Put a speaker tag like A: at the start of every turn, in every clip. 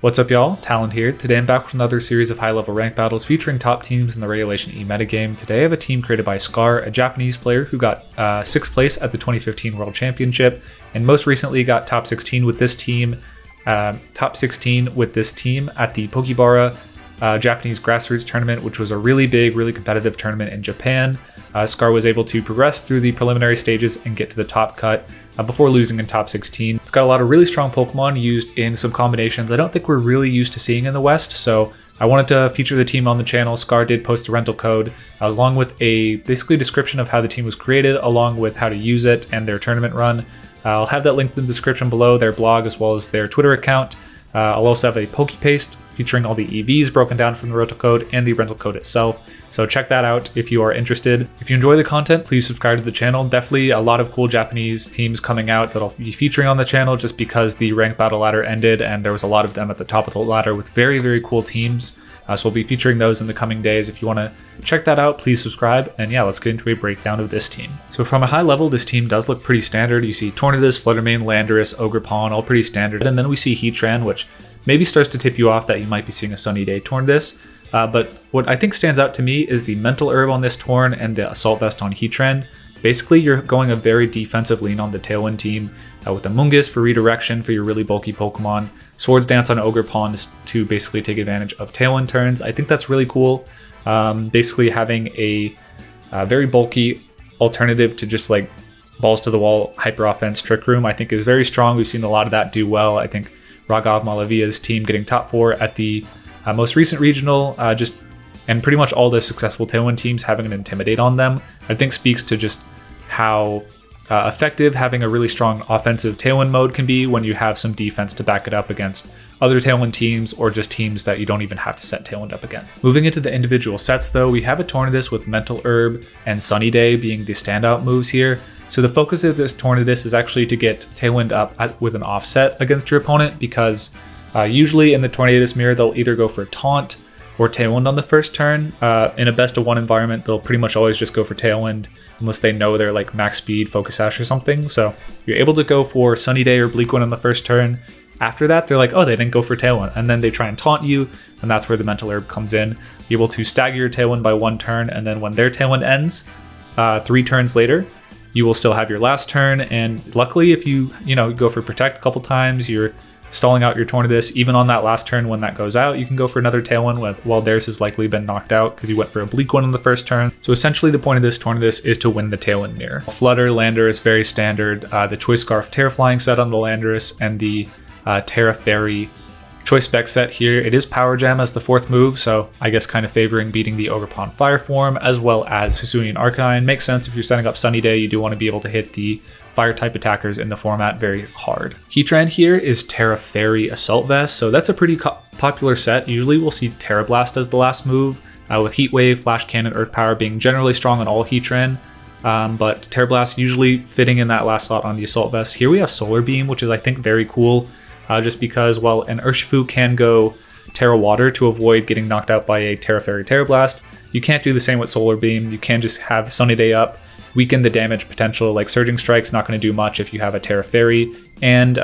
A: What's up y'all, Talon here. Today I'm back with another series of high-level rank battles featuring top teams in the Regulation E metagame. Today I have a team created by Scar, a Japanese player who got 6th place at the 2015 World Championship, and most recently got top 16 with this team at the Pqlarbear Japanese grassroots tournament, which was a really big, really competitive tournament in Japan. Scar was able to progress through the preliminary stages and get to the top cut before losing in top 16. It's got a lot of really strong Pokemon used in some combinations I don't think we're really used to seeing in the West, so I wanted to feature the team on the channel. Scar did post a rental code along with a basically description of how the team was created, along with how to use it and their tournament run. I'll have that linked in the description below, their blog as well as their Twitter account. I'll also have a PokePaste featuring all the EVs broken down from the rental code and the rental code itself. So check that out if you are interested. If you enjoy the content, please subscribe to the channel. Definitely a lot of cool Japanese teams coming out that I'll be featuring on the channel just because the ranked battle ladder ended and there was a lot of them at the top of the ladder with very, very cool teams. So we'll be featuring those in the coming days. If you want to check that out, please subscribe. And yeah, let's get into a breakdown of this team. So from a high level, this team does look pretty standard. You see Tornadus, Flutter Mane, Landorus, Ogerpon, all pretty standard. And then we see Heatran, which maybe starts to tip you off that you might be seeing a Sunny Day Tornadus. But what I think stands out to me is the Mental Herb on this Torn and the Assault Vest on Heatran. Basically, you're going a very defensive lean on the Tailwind team with Amoonguss for redirection for your really bulky Pokemon, Swords Dance on Ogerpon to basically take advantage of Tailwind turns. I think that's really cool. Basically having a very bulky alternative to just like balls to the wall hyper offense Trick Room I think is very strong. We've seen a lot of that do well. I think Raghav Malavia's team getting top 4 at the most recent regional, and pretty much all the successful Tailwind teams having an Intimidate on them, I think speaks to just how effective having a really strong offensive Tailwind mode can be when you have some defense to back it up against other Tailwind teams or just teams that you don't even have to set Tailwind up again. Moving into the individual sets though, we have a Tornadus with Mental Herb and Sunny Day being the standout moves here. So the focus of this Tornadus is actually to get Tailwind up with an offset against your opponent, because usually in the Tornadus mirror, they'll either go for Taunt or Tailwind on the first turn. In a best of one environment, they'll pretty much always just go for Tailwind unless they know they're like max speed, Focus Sash or something. So you're able to go for Sunny Day or Bleak Wind on the first turn. After that, they're like, oh, they didn't go for Tailwind. And then they try and taunt you, and that's where the Mental Herb comes in. You're able to stagger your Tailwind by 1 turn, and then when their Tailwind ends, 3 turns later, you will still have your last turn. And luckily, if you go for Protect a couple times, you're stalling out your Tornadus. Even on that last turn when that goes out, you can go for another Tailwind while theirs has likely been knocked out because you went for a Bleak One on the first turn. So essentially the point of this Tornadus is to win the Tailwind mirror. Flutter, Landorus, very standard. The Choice Scarf Terra Flying set on the Landorus and the Tera Fairy Choice Spec set here. It is Power Jam as the 4th move, so I guess kind of favoring beating the Ogerpon Fire form as well as Hisuian Arcanine. Makes sense if you're setting up Sunny Day, you do want to be able to hit the fire type attackers in the format very hard. Heatran here is Tera Fairy Assault Vest, so that's a pretty popular set. Usually we'll see Tera Blast as the last move, with Heat Wave, Flash Cannon, Earth Power being generally strong on all Heatran, but Tera Blast usually fitting in that last slot on the Assault Vest. Here we have Solar Beam, which is I think very cool, just because while an Urshifu can go Tera Water to avoid getting knocked out by a Tera Fairy Tera Blast, you can't do the same with Solar Beam. You can just have Sunny Day up, weaken the damage potential. Like Surging Strike's not going to do much if you have a Tera Fairy and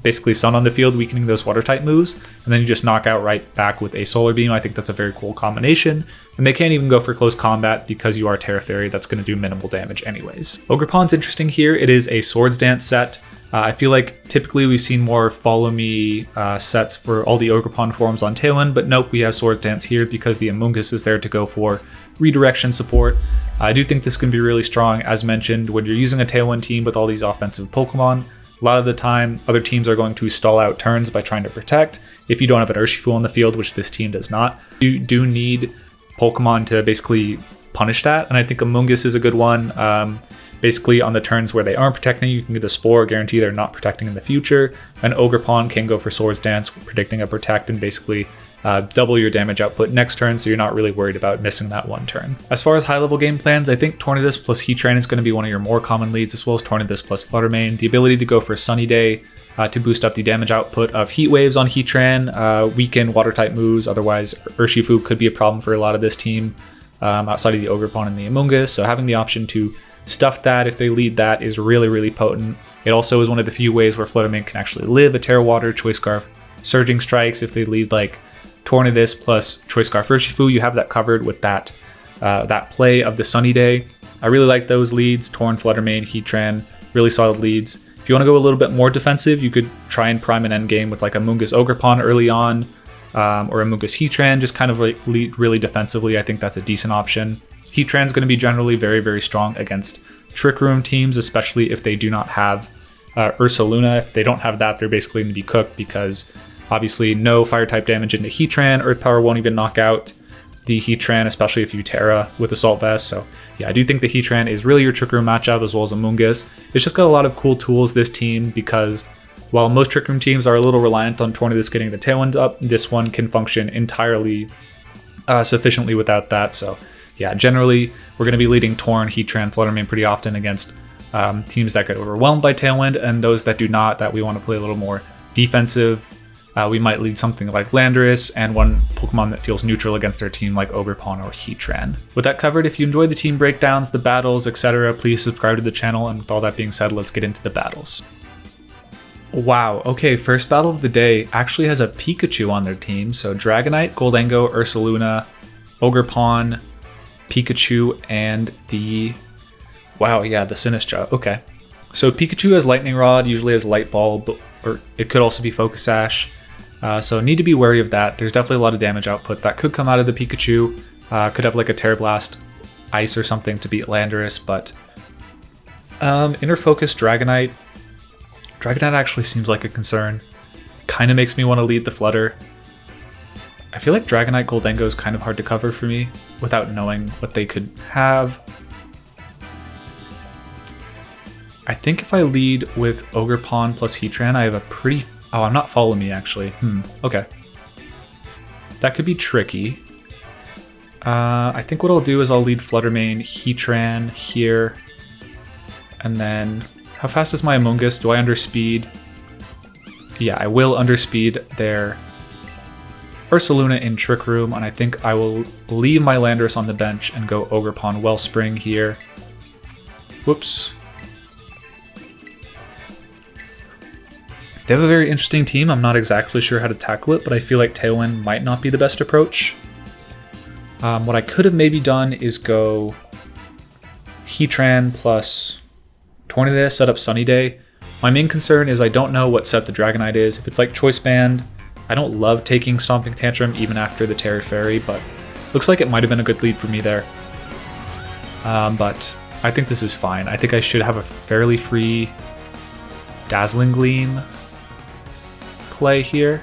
A: basically Sun on the field, weakening those water type moves, and then you just knock out right back with a Solar Beam. I think that's a very cool combination, and they can't even go for close combat because you are Tera Fairy. That's going to do minimal damage anyways. Ogerpon's interesting here. It is a Swords Dance set. I feel like typically we've seen more Follow Me sets for all the Ogerpon forms on Tailwind, but nope, we have Swords Dance here because the Amoonguss is there to go for redirection support. I do think this can be really strong. As mentioned, when you're using a Tailwind team with all these offensive Pokemon, a lot of the time other teams are going to stall out turns by trying to protect. If you don't have an Urshifu on the field, which this team does not, you do need Pokemon to basically punish that, and I think Amoonguss is a good one. Basically on the turns where they aren't protecting, you can get a Spore, guarantee they're not protecting in the future. An Ogerpon can go for Swords Dance, predicting a Protect, and basically double your damage output next turn, so you're not really worried about missing that 1 turn. As far as high-level game plans, I think Tornadus plus Heatran is going to be one of your more common leads, as well as Tornadus plus Flutter Mane. The ability to go for Sunny Day to boost up the damage output of Heat Waves on Heatran, weaken water-type moves, otherwise Urshifu could be a problem for a lot of this team outside of the Ogerpon and the Amoonguss, so having the option to stuff that if they lead that is really, really potent. It also is one of the few ways where Flutter Mane can actually live a Tera Water, Choice Scarf, Surging Strikes, if they lead like Tornadus plus Choice Scarf Urshifu, you have that covered with that play of the Sunny Day. I really like those leads. Torn, Flutter Mane, Heatran, really solid leads. If you want to go a little bit more defensive, you could try and prime an endgame with like a Mungus Ogerpon early on, or a Mungus Heatran, just kind of like lead really defensively. I think that's a decent option. Heatran's going to be generally very, very strong against Trick Room teams, especially if they do not have Ursaluna. If they don't have that, they're basically going to be cooked because obviously no fire type damage into Heatran. Earth Power won't even knock out the Heatran, especially if you Tera with Assault Vest. So yeah, I do think the Heatran is really your Trick Room matchup as well as a Mungus. It's just got a lot of cool tools, this team, because while most Trick Room teams are a little reliant on Tornadus getting the Tailwind up, this one can function entirely sufficiently without that. So yeah, generally we're going to be leading Torn, Heatran, Flutter Mane pretty often against teams that get overwhelmed by Tailwind, and those that do not, that we want to play a little more defensive. We might lead something like Landorus and one Pokemon that feels neutral against their team like Ogerpon or Heatran. With that covered, if you enjoy the team breakdowns, the battles, etc., please subscribe to the channel, and with all that being said, let's get into the battles. Wow, okay, first battle of the day actually has a Pikachu on their team, so Dragonite, Goldango, Ursaluna, Ogerpon, Pikachu, and the... wow, yeah, the Sinistra, okay. So Pikachu has Lightning Rod, usually has Light Ball, but, or it could also be Focus Sash. So need to be wary of that. There's definitely a lot of damage output that could come out of the Pikachu. Could have like a Terra Blast Ice or something to beat Landorus, but Inner Focus Dragonite. Dragonite actually seems like a concern. Kind of makes me want to lead the Flutter. I feel like Dragonite Goldango is kind of hard to cover for me without knowing what they could have. I think if I lead with Ogerpon plus Heatran, I have a pretty... oh, I'm not following me, actually. Okay. That could be tricky. I think what I'll do is I'll lead Flutter Mane, Heatran here. And then... how fast is my Amoonguss? Do I underspeed? Yeah, I will underspeed their Ursaluna in Trick Room, and I think I will leave my Landorus on the bench and go Ogerpon Wellspring here. Whoops. They have a very interesting team. I'm not exactly sure how to tackle it, but I feel like Tailwind might not be the best approach. What I could have maybe done is go Heatran plus Tornadus, set up Sunny Day. My main concern is I don't know what set the Dragonite is. If it's like Choice Band, I don't love taking Stomping Tantrum even after the Tera Fairy, but looks like it might have been a good lead for me there. But I think this is fine. I think I should have a fairly free Dazzling Gleam play here.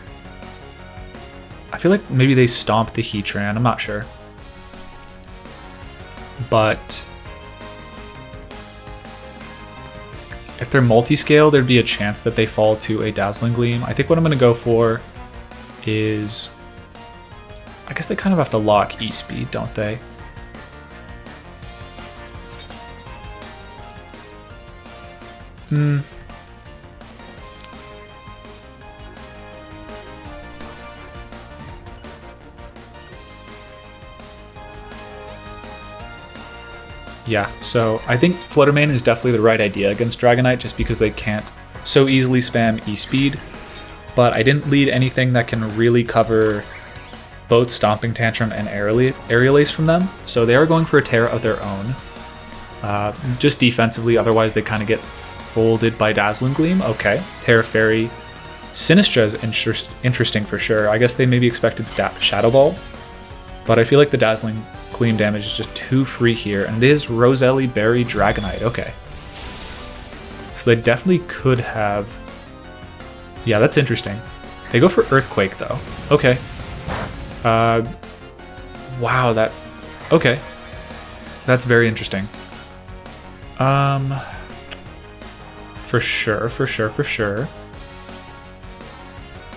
A: I feel like maybe they stomp the Heatran, I'm not sure. But if they're multi-scale, there'd be a chance that they fall to a Dazzling Gleam. I think what I'm going to go for is... I guess they kind of have to lock E-Speed, don't they? Yeah, so I think Flutter Mane is definitely the right idea against Dragonite just because they can't so easily spam E-Speed, but I didn't lead anything that can really cover both Stomping Tantrum and Aerial Ace from them, so they are going for a Tera of their own, just defensively, otherwise they kind of get folded by Dazzling Gleam. Okay, Tera Fairy. Sinistra is interesting for sure. I guess they maybe expected Shadow Ball, but I feel like the Dazzling Gleam damage is just too free here, and it is Roselli Berry Dragonite. Okay. So they definitely could have... yeah, that's interesting. They go for Earthquake, though. Okay. Wow, that... okay. That's very interesting. For sure.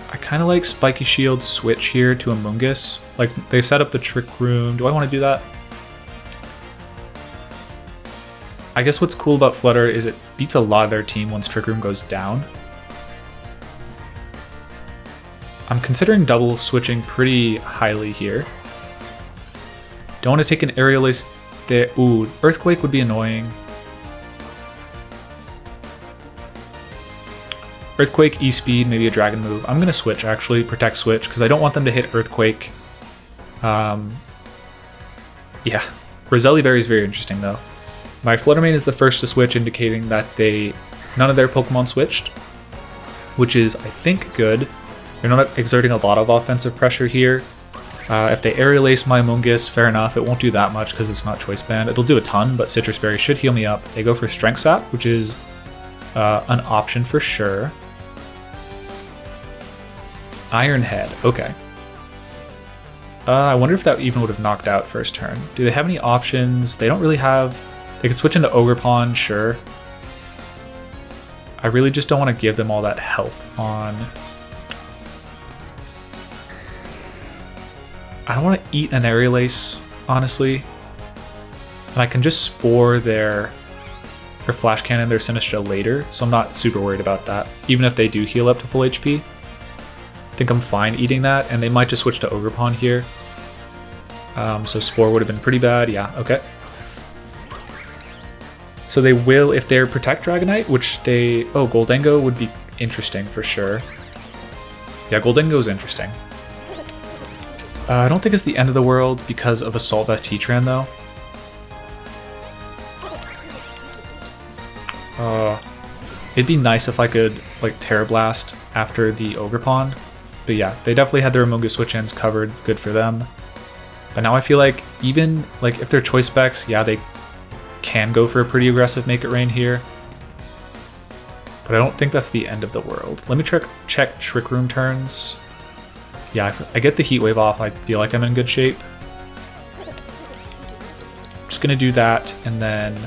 A: I kind of like Spiky Shield switch here to Amoonguss. Like, they've set up the Trick Room. Do I want to do that? I guess what's cool about Flutter is it beats a lot of their team once Trick Room goes down. I'm considering double switching pretty highly here. Don't want to take an Aerial Ace there. Ooh, Earthquake would be annoying. Earthquake, E-Speed, maybe a Dragon move. I'm going to switch, actually, Protect Switch, because I don't want them to hit Earthquake. Yeah. Roselli Berry is very interesting, though. My Flutter Mane is the first to switch, indicating that none of their Pokemon switched, which is, I think, good. They're not exerting a lot of offensive pressure here. If they Aerial Ace my Amoonguss, fair enough. It won't do that much because it's not Choice Band. It'll do a ton, but Citrus Berry should heal me up. They go for Strength Sap, which is an option for sure. Iron Head, okay. I wonder if that even would have knocked out first turn. Do they have any options? They don't really have... They could switch into Ogerpon, sure. I really just don't want to give them all that health on... I don't want to eat an Aerial Ace, honestly. And I can just Spore their Flash Cannon, their Sinistra later, so I'm not super worried about that. Even if they do heal up to full HP. I think I'm fine eating that, and they might just switch to Ogerpon here. So Spore would have been pretty bad, yeah, okay. So they will, if they're Protect Dragonite, which they... Oh, Goldengo would be interesting for sure. Yeah, Goldengo is interesting. I don't think it's the end of the world because of Assault Vest Heatran, though. It'd be nice if I could, like, Terra Blast after the Ogerpon. But yeah, they definitely had their Amoonguss switch-ins covered. Good for them. But now I feel like even, like, if they're Choice Specs, yeah, they can go for a pretty aggressive Make It Rain here. But I don't think that's the end of the world. Let me check Trick Room turns. Yeah, I get the Heat Wave off. I feel like I'm in good shape. I'm just going to do that, and then...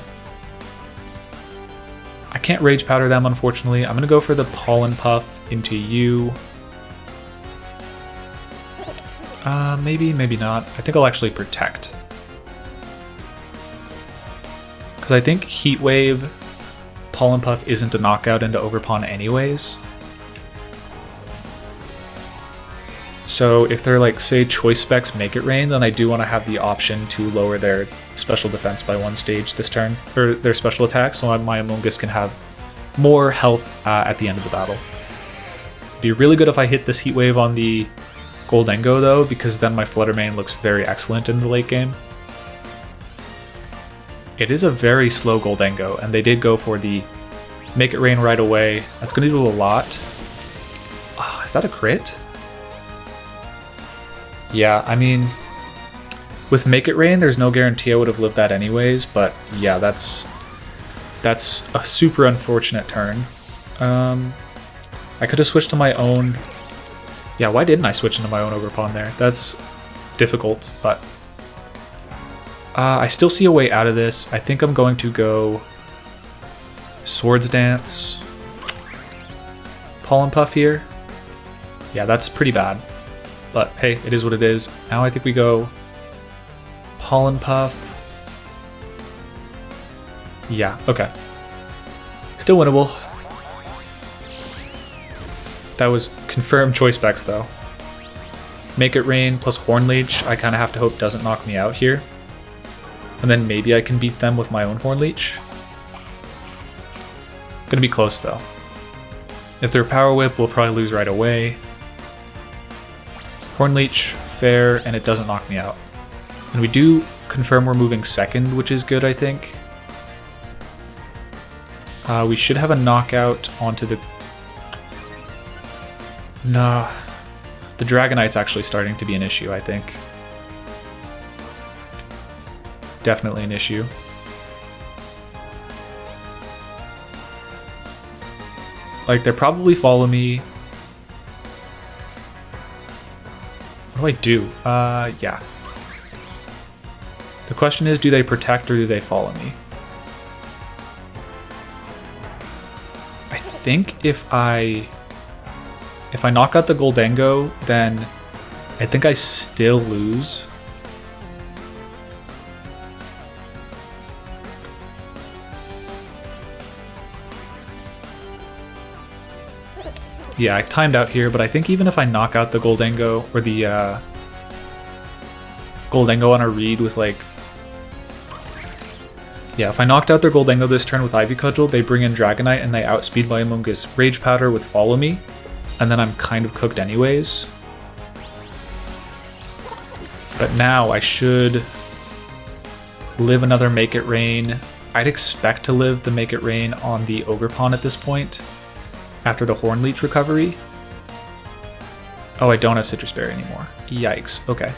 A: I can't Rage Powder them, unfortunately. I'm going to go for the Pollen Puff into you. Maybe, maybe not. I think I'll actually Protect. Because I think Heat Wave, Pollen Puff isn't a knockout into Ogerpon anyways. So if they're like, say, Choice Specs Make It Rain, then I do want to have the option to lower their special defense by 1 stage this turn, or their special attack, so my Amoonguss can have more health at the end of the battle. It'd be really good if I hit this Heat Wave on the Goldengo, though, because then my Flutter Mane looks very excellent in the late game. It is a very slow Goldengo, and they did go for the Make It Rain right away. That's going to do a lot. Oh, is that a crit? Yeah, I mean, with Make It Rain, there's no guarantee I would have lived that anyways, but yeah, that's a super unfortunate turn. I could have switched to my own... Yeah, why didn't I switch into my own Ogerpon there? That's difficult, but... I still see a way out of this. I think I'm going to go... Swords Dance... Pollen Puff here. Yeah, that's pretty bad. But hey, it is what it is. Now I think we go... Pollen Puff... Yeah, okay. Still winnable. That was confirmed Choice Specs, though. Make It Rain plus Horn Leech, I kind of have to hope doesn't knock me out here. And then maybe I can beat them with my own Horn Leech. Gonna be close, though. If they're Power Whip, we'll probably lose right away. Horn Leech, fair, and it doesn't knock me out. And we do confirm we're moving second, which is good, I think. We should have a knockout onto the... Nah. The Dragonite's actually starting to be an issue, I think. Definitely an issue. Like, they probably follow me. What do I do? Yeah. The question is, do they protect or do they follow me? I think if I knock out the Goldengo, then I think I still lose. Yeah, I timed out here, but I think even if I knock out the Goldengo, or the Goldengo on a read with like... Yeah, if I knocked out their Goldengo this turn with Ivy Cudgel, they bring in Dragonite and they outspeed my Amoonguss Rage Powder with Follow Me, and then I'm kind of cooked anyways. But now I should live another Make It Rain. I'd expect to live the Make It Rain on the Ogerpon at this point, after the Horn Leech recovery. Oh, I don't have Citrus Berry anymore. Yikes, okay.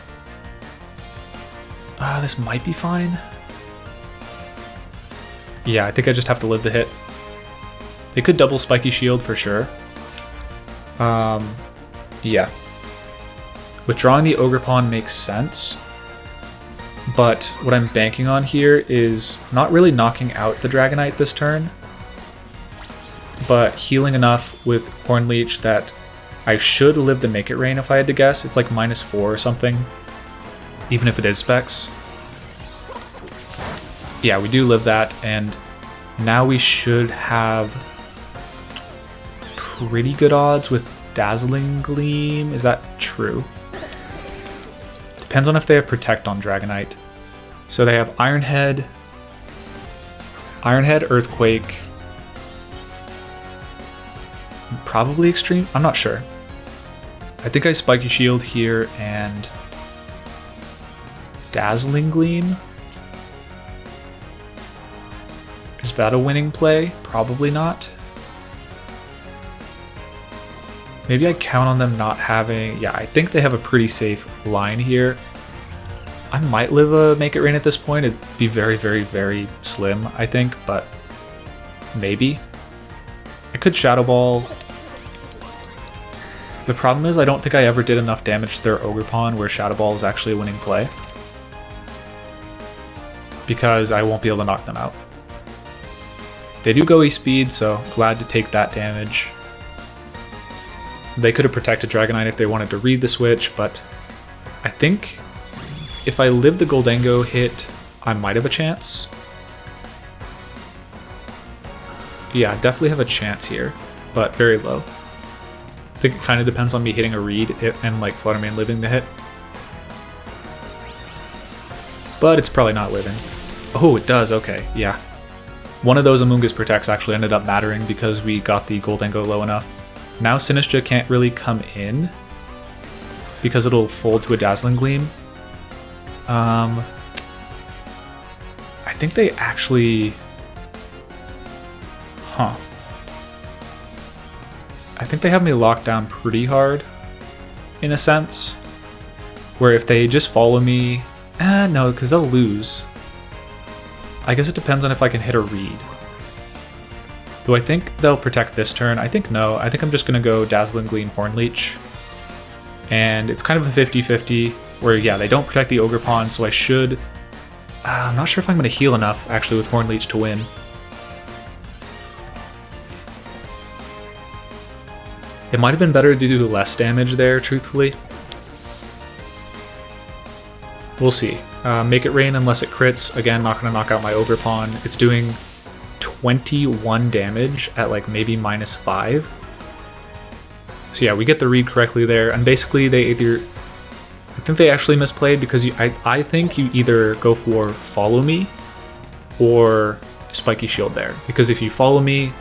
A: This might be fine. Yeah, I think I just have to live the hit. They could double Spiky Shield for sure. Yeah. Withdrawing the Ogerpon makes sense, but what I'm banking on here is not really knocking out the Dragonite this turn, but healing enough with Horn Leech that I should live the Make It Rain if I had to guess. It's like -4 or something, even if it is Specs. Yeah, we do live that, and now we should have pretty good odds with Dazzling Gleam. Is that true? Depends on if they have Protect on Dragonite. So they have Iron Head, Earthquake, probably Extreme? I'm not sure. I think I Spiky Shield here and Dazzling Gleam. Is that a winning play? Probably not. Maybe I count on them not having... Yeah, I think they have a pretty safe line here. I might live a Make It Rain at this point. It'd be very, very, very slim, I think, but maybe. I could Shadow Ball. The problem is I don't think I ever did enough damage to their Ogerpon where Shadow Ball is actually a winning play, because I won't be able to knock them out. They do go E-Speed, so glad to take that damage. They could have protected Dragonite if they wanted to read the switch, but I think if I live the Goldengo hit, I might have a chance. Yeah, definitely have a chance here, but very low. I think it kind of depends on me hitting a read and like Flutter Mane living the hit. But it's probably not living. Oh, it does, okay, yeah. One of those Amoonguss Protects actually ended up mattering because we got the Goldengo low enough. Now Sinistcha can't really come in because it'll fold to a Dazzling Gleam. I think they actually... Huh. I think they have me locked down pretty hard, in a sense. Where if they just follow me... no, because they'll lose. I guess it depends on if I can hit a read. Do I think they'll protect this turn? I think no. I think I'm just going to go Dazzling Gleam, Horn Leech. And it's kind of a 50-50 where, yeah, they don't protect the Ogerpon, so I should... I'm not sure if I'm going to heal enough, actually, with Horn Leech to win. It might have been better to do less damage there, truthfully. We'll see. Make It Rain unless it crits. Again, not going to knock out my Ogerpon. It's doing 21 damage at like maybe -5. So yeah, we get the read correctly there, and basically they either... I think they actually misplayed because I think you either go for Follow Me or Spiky Shield there. Because if you Follow Me,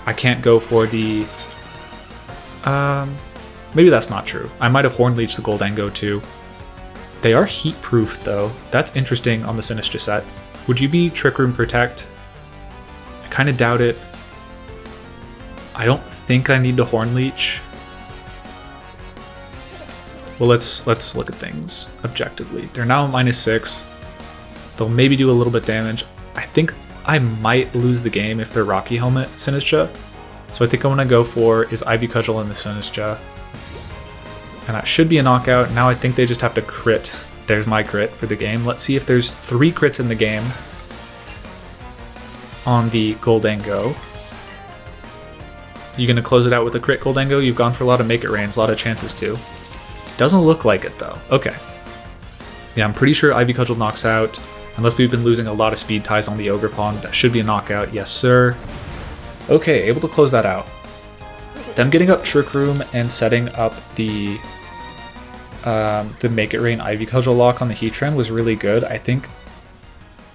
A: I can't go for the... maybe that's not true. I might have Horn Leeched the Goldengo too. They are heat proof though. That's interesting on the Sinistcha set. Would you be Trick Room Protect? I kind of doubt it. I don't think I need to Horn Leech. Well, let's look at things objectively. They're now -6. They'll maybe do a little bit damage. I think I might lose the game if they're Rocky Helmet Sinistcha. So I think I'm going to go for is Ivy Cudgel in the Sinistcha. And that should be a knockout. Now I think they just have to crit. There's my crit for the game. Let's see if there's 3 crits in the game on the Goldengo. You going to close it out with a crit Goldengo? You've gone for a lot of Make It Rains, a lot of chances too. Doesn't look like it though. Okay. Yeah, I'm pretty sure Ivy Cudgel knocks out. Unless we've been losing a lot of speed ties on the Ogerpon. That should be a knockout. Yes, sir. Okay, able to close that out. Them getting up Trick Room and setting up the Make It Rain Ivy Cudgel lock on the Heatran was really good. I think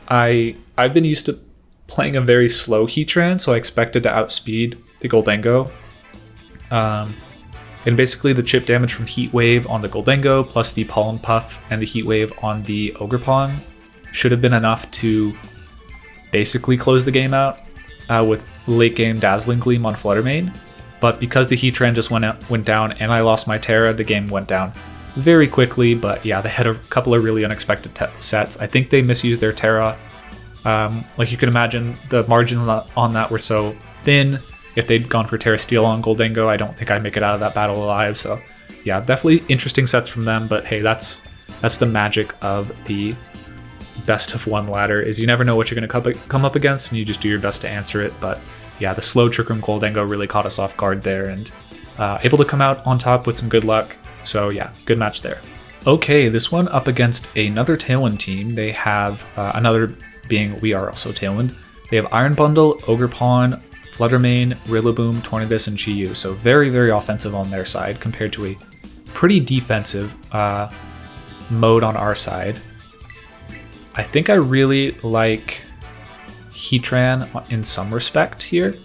A: I've been used to playing a very slow Heatran, so I expected to outspeed the Goldengo. And basically the chip damage from Heat Wave on the Goldengo plus the Pollen Puff and the Heat Wave on the Ogerpon should have been enough to basically close the game out with late game Dazzling Gleam on Flutter Mane. But because the Heatran just went down and I lost my Tera, the game went down very quickly. But yeah, they had a couple of really unexpected sets. I think they misused their Tera. Like you can imagine, the margins on that were so thin. If they'd gone for Tera Steel on Goldengo, I don't think I'd make it out of that battle alive. So yeah, definitely interesting sets from them. But hey, that's the magic of the best of one ladder, is you never know what you're going to come up against and you just do your best to answer it. But yeah, the slow Trick Room Goldengo really caught us off guard there and able to come out on top with some good luck. So yeah, good match there. Okay, this one up against another Tailwind team. They have another being we are also Tailwind. They have Iron Bundle, Ogerpon, Flutter Mane, Rillaboom, Tornadus, and Chi-Yu. So very, very offensive on their side compared to a pretty defensive mode on our side. I think I really like Heatran in some respect here.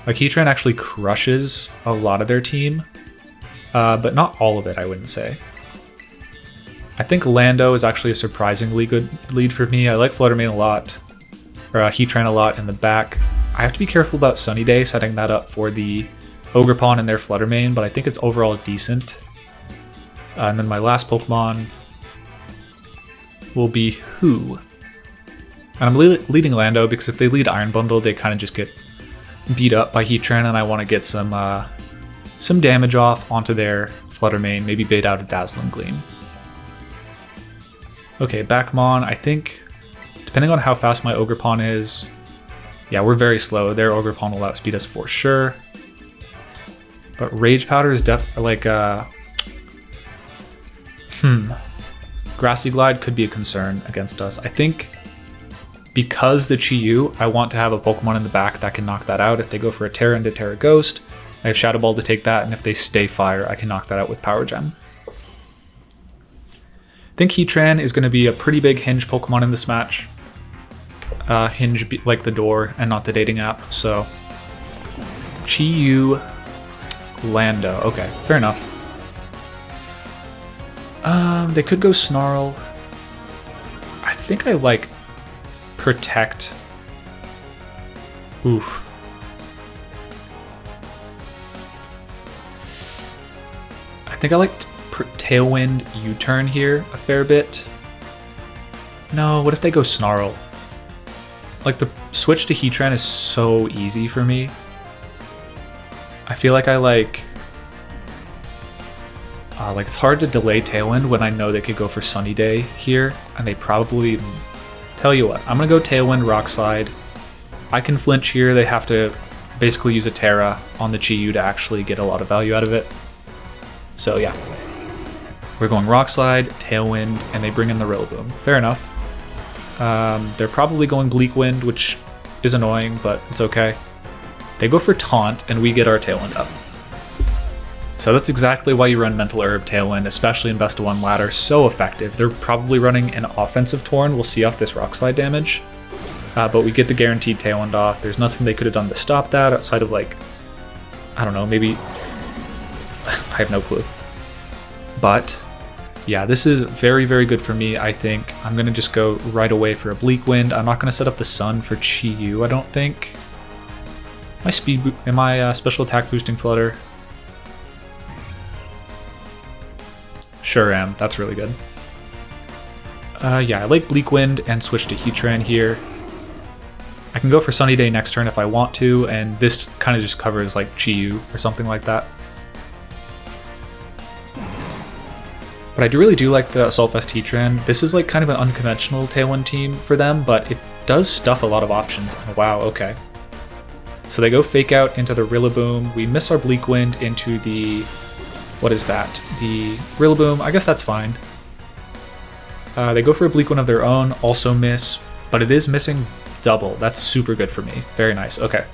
A: Like Heatran actually crushes a lot of their team, but not all of it, I wouldn't say. I think Lando is actually a surprisingly good lead for me. I like Flutter Mane a lot, or Heatran a lot in the back. I have to be careful about Sunny Day, setting that up for the Ogerpon and their Flutter Mane, but I think it's overall decent. And then my last Pokemon will be Who. And I'm leading Lando because if they lead Iron Bundle, they kind of just get beat up by Heatran, and I want to get some damage off onto their Flutter Mane, maybe bait out a Dazzling Gleam. Okay, Backmon, I think, depending on how fast my Ogerpon is, yeah, we're very slow. Their Ogerpon will outspeed us for sure. But Rage Powder is like Grassy Glide could be a concern against us. I think because the Chi-Yu, I want to have a Pokemon in the back that can knock that out. If they go for a Tera into Tera Ghost, I have Shadow Ball to take that, and if they stay Fire, I can knock that out with Power Gem. I think Heatran is going to be a pretty big Hinge Pokemon in this match. Hinge like the door and not the dating app. So Chi-Yu, Lando. Okay, fair enough. They could go Snarl. I think I like Protect. Oof. I think I like Tailwind U-turn here a fair bit. No, what if they go Snarl? Like the switch to Heatran is so easy for me. I feel like I like it's hard to delay Tailwind when I know they could go for Sunny Day here, and they probably, tell you what, I'm gonna go Tailwind Rock Slide. I can flinch here. They have to basically use a Tera on the Chi-Yu to actually get a lot of value out of it. So yeah, we're going Rock Slide, Tailwind, and they bring in the Rillaboom. Fair enough. They're probably going Bleak Wind, which is annoying, but it's okay. They go for Taunt, and we get our Tailwind up. So that's exactly why you run Mental Herb Tailwind, especially in Best of One ladder. So effective. They're probably running an offensive Torn. We'll see off this Rock Slide damage. But we get the guaranteed Tailwind off. There's nothing they could have done to stop that outside of, like, I don't know, maybe... I have no clue. But yeah, this is very, very good for me, I think. I'm going to just go right away for a Bleak Wind. I'm not going to set up the Sun for Chi-Yu, I don't think. Am I special attack boosting Flutter? Sure am. That's really good. Yeah, I like Bleak Wind and switch to Heatran here. I can go for Sunny Day next turn if I want to, and this kind of just covers like Chi-Yu or something like that. But I really do like the Assault Vest Heatran. This is like kind of an unconventional Tailwind team for them, but it does stuff a lot of options. And wow, okay. So they go Fake Out into the Rillaboom. We miss our Bleak Wind into the... What is that? The Rillaboom. I guess that's fine. They go for a Bleak Wind of their own. Also miss. But it is missing double. That's super good for me. Very nice. Okay.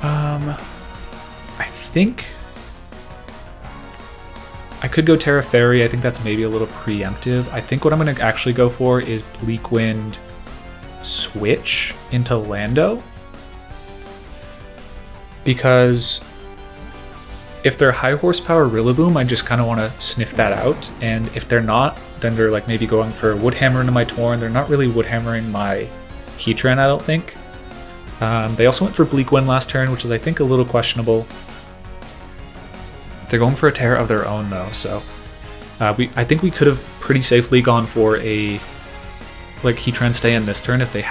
A: I think... I could go Tera Fairy. I think that's maybe a little preemptive. I think what I'm going to actually go for is Bleak Wind switch into Lando. Because if they're high horsepower Rillaboom, I just kind of want to sniff that out. And if they're not, then they're like maybe going for Wood Hammer into my Torn. They're not really Wood Hammering my Heatran, I don't think. They also went for Bleak Wind last turn, which is I think a little questionable. They're going for a Tera of their own though, so I think we could have pretty safely gone for a like Heatran stay in this turn if we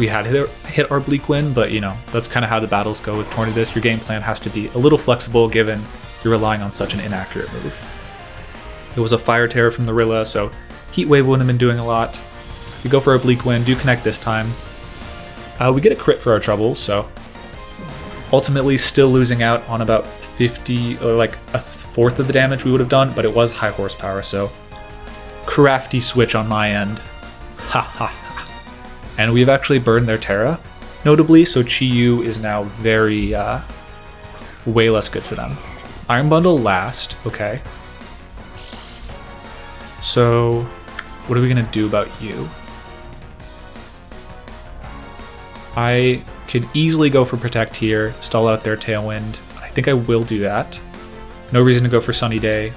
A: had hit our Bleak Wind, but you know, that's kind of how the battles go with Tornadus. Your game plan has to be a little flexible given you're relying on such an inaccurate move. It was a Fire Tera from the Rilla, so Heat Wave wouldn't have been doing a lot. We go for a Bleak Wind, do connect this time. We get a crit for our troubles, so ultimately still losing out on about 50 or like a fourth of the damage we would have done, but it was high horsepower, so crafty switch on my end. Ha ha ha. And we've actually burned their Tera, notably, so Chi-Yu is now very, way less good for them. Iron Bundle last, okay. So, what are we gonna do about you? I could easily go for Protect here, stall out their Tailwind. I think I will do that. No reason to go for Sunny Day.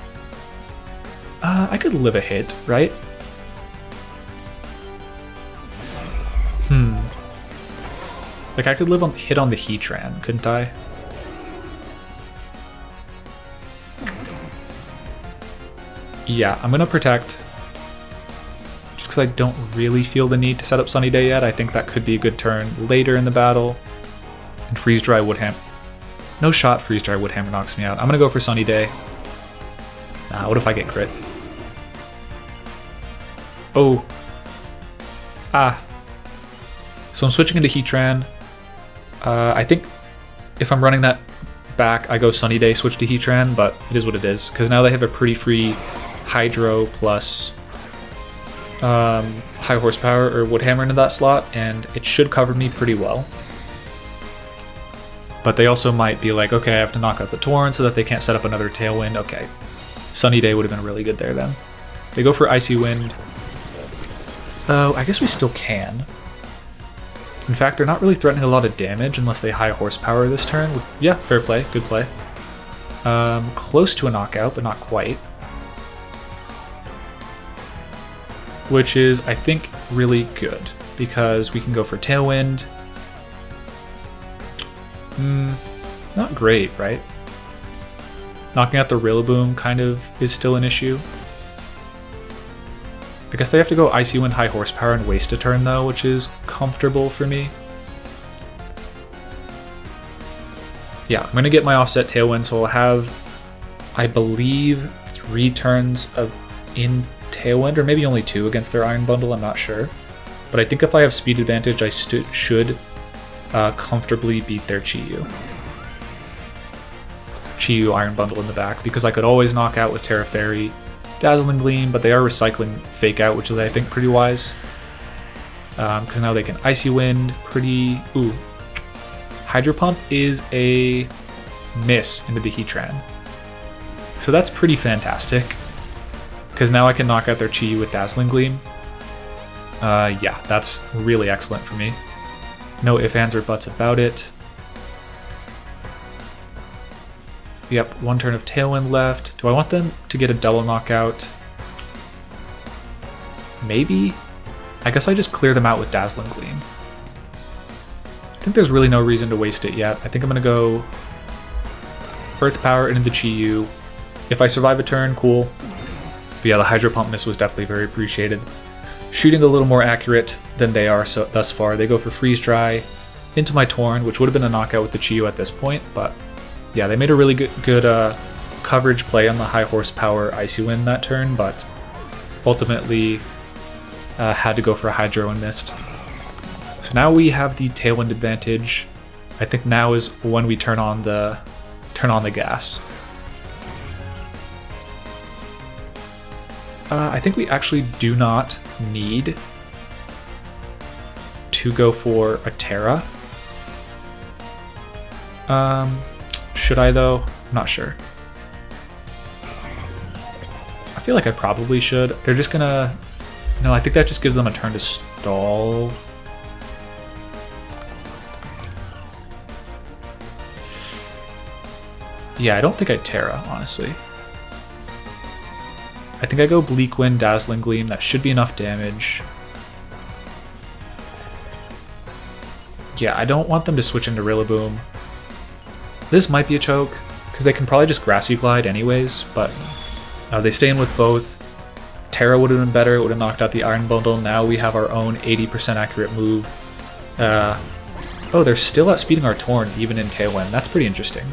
A: I could live a hit, right? Like I could hit on the Heatran, couldn't I? Yeah, I'm gonna Protect. Just because I don't really feel the need to set up Sunny Day yet. I think that could be a good turn later in the battle. And Freeze Dry Wood Hammer. No shot Freeze Dry Wood Hammer knocks me out. I'm gonna go for Sunny Day. Nah, what if I get crit? Oh. Ah. So I'm switching into Heatran. I think if I'm running that back, I go Sunny Day, switch to Heatran, but it is what it is. Because now they have a pretty free Hydro plus high horsepower or Wood Hammer into that slot, and it should cover me pretty well. But they also might be like, okay, I have to knock out the Torn so that they can't set up another Tailwind. Okay, Sunny Day would have been really good there then. They go for Icy Wind. Oh, I guess we still can. In fact, they're not really threatening a lot of damage unless they high horsepower this turn. Yeah, fair play, good play. Close to a knockout, but not quite. Which is, I think, really good, because we can go for Tailwind. Not great, right? Knocking out the Rillaboom kind of is still an issue. I guess they have to go Icy Wind high horsepower and waste a turn though, which is comfortable for me. Yeah, I'm gonna get my offset Tailwind, so I'll have, I believe, 3 turns of in Tailwind, or maybe only 2 against their Iron Bundle, I'm not sure. But I think if I have speed advantage, I should comfortably beat their Chi-Yu. Chi-Yu Iron Bundle in the back, because I could always knock out with Tera Fairy, Dazzling Gleam, but they are recycling Fake Out, which is, I think, pretty wise. Because now they can Icy Wind, pretty... Ooh. Hydro Pump is a miss into the Heatran. So that's pretty fantastic. Because now I can knock out their Chi-Yu with Dazzling Gleam. Yeah, that's really excellent for me. No ifs, ands, or buts about it. Yep, 1 turn of Tailwind left. Do I want them to get a double knockout? Maybe? I guess I just clear them out with Dazzling Gleam. I think there's really no reason to waste it yet. I think I'm going to go Earth Power into the Chi-Yu. If I survive a turn, cool. But yeah, the Hydro Pump miss was definitely very appreciated. Shooting a little more accurate than they are thus far. They go for Freeze Dry into my Torn, which would have been a knockout with the Chi-Yu at this point, but yeah, they made a really good coverage play on the high horsepower Icy Wind that turn, but ultimately had to go for a Hydro and missed. So now we have the Tailwind advantage. I think now is when we turn on the gas. I think we actually do not need to go for a Tera. Should I though? I'm not sure. feel like I probably should. They're just gonna... No, I think that just gives them a turn to stall. Yeah, I don't think I'd Tera, honestly. I think I go Bleak Wind, Dazzling Gleam. That should be enough damage. Yeah, I don't want them to switch into Rillaboom. This might be a choke, because they can probably just Grassy Glide anyways, but they stay in with both. Tera would have been better, it would have knocked out the Iron Bundle. Now we have our own 80% accurate move. Oh, they're still outspeeding our Torn, even in Tailwind. That's pretty interesting.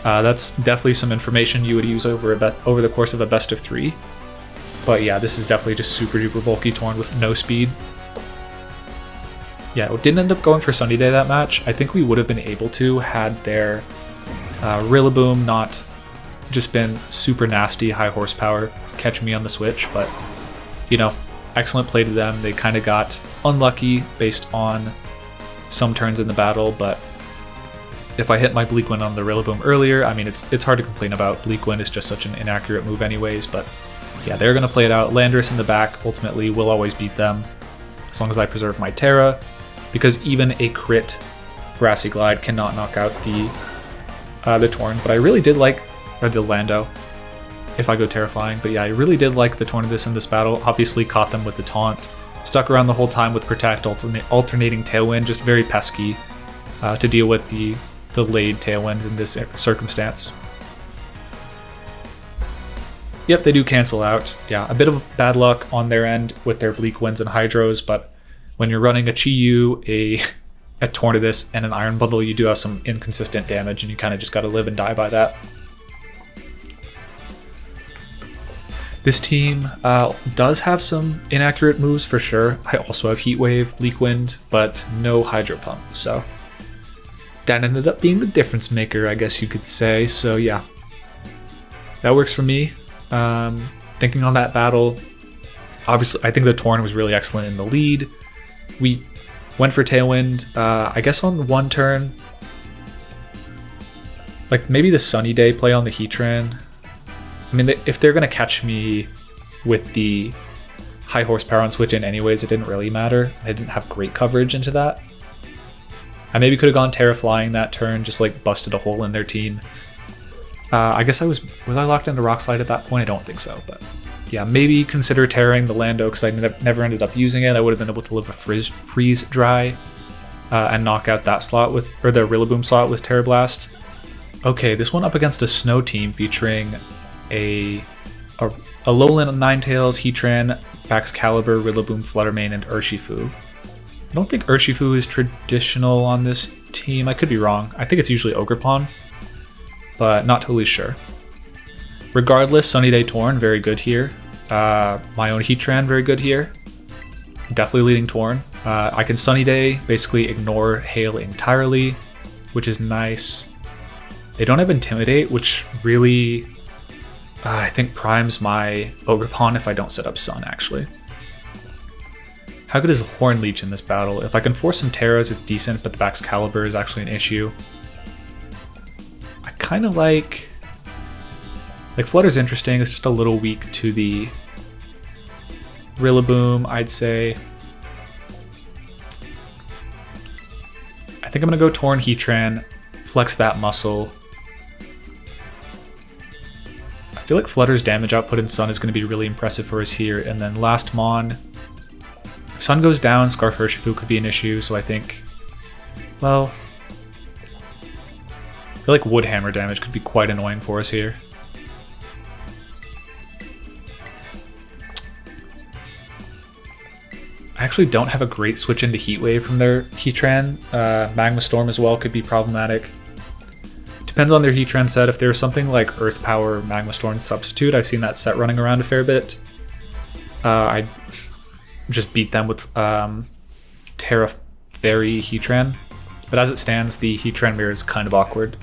A: That's definitely some information you would use over the course of a best of 3. But yeah, this is definitely just super duper bulky Torn with no speed. Yeah, it didn't end up going for Sunny Day that match. I think we would have been able to had their Rillaboom not just been super nasty, high horsepower, catch me on the switch. But, you know, excellent play to them. They kind of got unlucky based on some turns in the battle, but if I hit my Bleak Wind on the Rillaboom earlier, I mean, it's hard to complain about. Bleak Wind is just such an inaccurate move anyways, but yeah, they're going to play it out. Landorus in the back ultimately will always beat them as long as I preserve my Tera, because even a crit Grassy Glide cannot knock out the Torn. But I really did like, or the Lando, if I go Tera Flying. But yeah, I really did like the Tornadus in this battle. Obviously caught them with the taunt. Stuck around the whole time with Protect, alternating Tailwind, just very pesky to deal with the delayed Tailwind in this circumstance. Yep, they do cancel out. Yeah, a bit of bad luck on their end with their Bleak Winds and Hydros, but when you're running a Chi-Yu, a Tornadus, and an Iron Bundle, you do have some inconsistent damage, and you kind of just got to live and die by that. This team does have some inaccurate moves for sure. I also have Heat Wave, Bleak Wind, but no Hydro Pump, so that ended up being the difference maker, I guess you could say. So yeah, that works for me. Thinking on that battle, obviously I think the Torn was really excellent in the lead. We went for Tailwind, I guess on one turn, like maybe the Sunny Day play on the Heatran. I mean, if they're going to catch me with the high horsepower on switch in anyways, it didn't really matter. I didn't have great coverage into that. I maybe could have gone Tera Flying that turn, just like busted a hole in their team. I guess was I locked into Rock Slide at that point? I don't think so, but yeah, maybe consider Terraing the Lando because I never ended up using it. I would have been able to live a freeze dry and knock out that slot with, or the Rillaboom slot with Terra Blast. Okay, this one up against a Snow team featuring a Alolan Ninetales, Heatran, Pqlarbear, Rillaboom, Flutter Mane, and Urshifu. I don't think Urshifu is traditional on this team. I could be wrong. I think it's usually Ogerpon, but not totally sure. Regardless, Sunny Day Torn, very good here. My own Heatran, very good here. Definitely leading Torn. I can Sunny Day, basically ignore Hail entirely, which is nice. They don't have Intimidate, which really, I think, primes my Ogerpon if I don't set up Sun, actually. How good is Horn Leech in this battle? If I can force some Terras, it's decent, but the Pqlarbear is actually an issue. I kind of like Flutter's interesting. It's just a little weak to the Rillaboom, I'd say. I think I'm gonna go Torn Heatran, flex that muscle. I feel like Flutter's damage output in Sun is going to be really impressive for us here. And then last Mon, if Sun goes down, Scarf Urshifu could be an issue. So I think, well, I feel like Wood Hammer damage could be quite annoying for us here. I actually don't have a great switch into Heat Wave from their Heatran. Magma Storm as well could be problematic. Depends on their Heatran set. If there's something like Earth Power Magma Storm Substitute, I've seen that set running around a fair bit. I just beat them with Tera Fairy Heatran. But as it stands, the Heatran mirror is kind of awkward.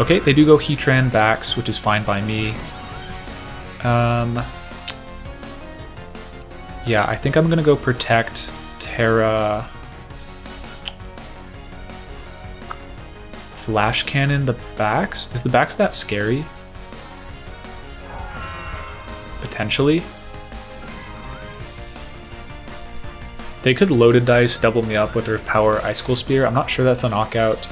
A: Okay, they do go Heatran backs, which is fine by me. Yeah, I think I'm going to go protect Flash Cannon the backs? Is the backs that scary? Potentially. They could loaded dice double me up with their power Icicle Spear. I'm not sure that's a knockout.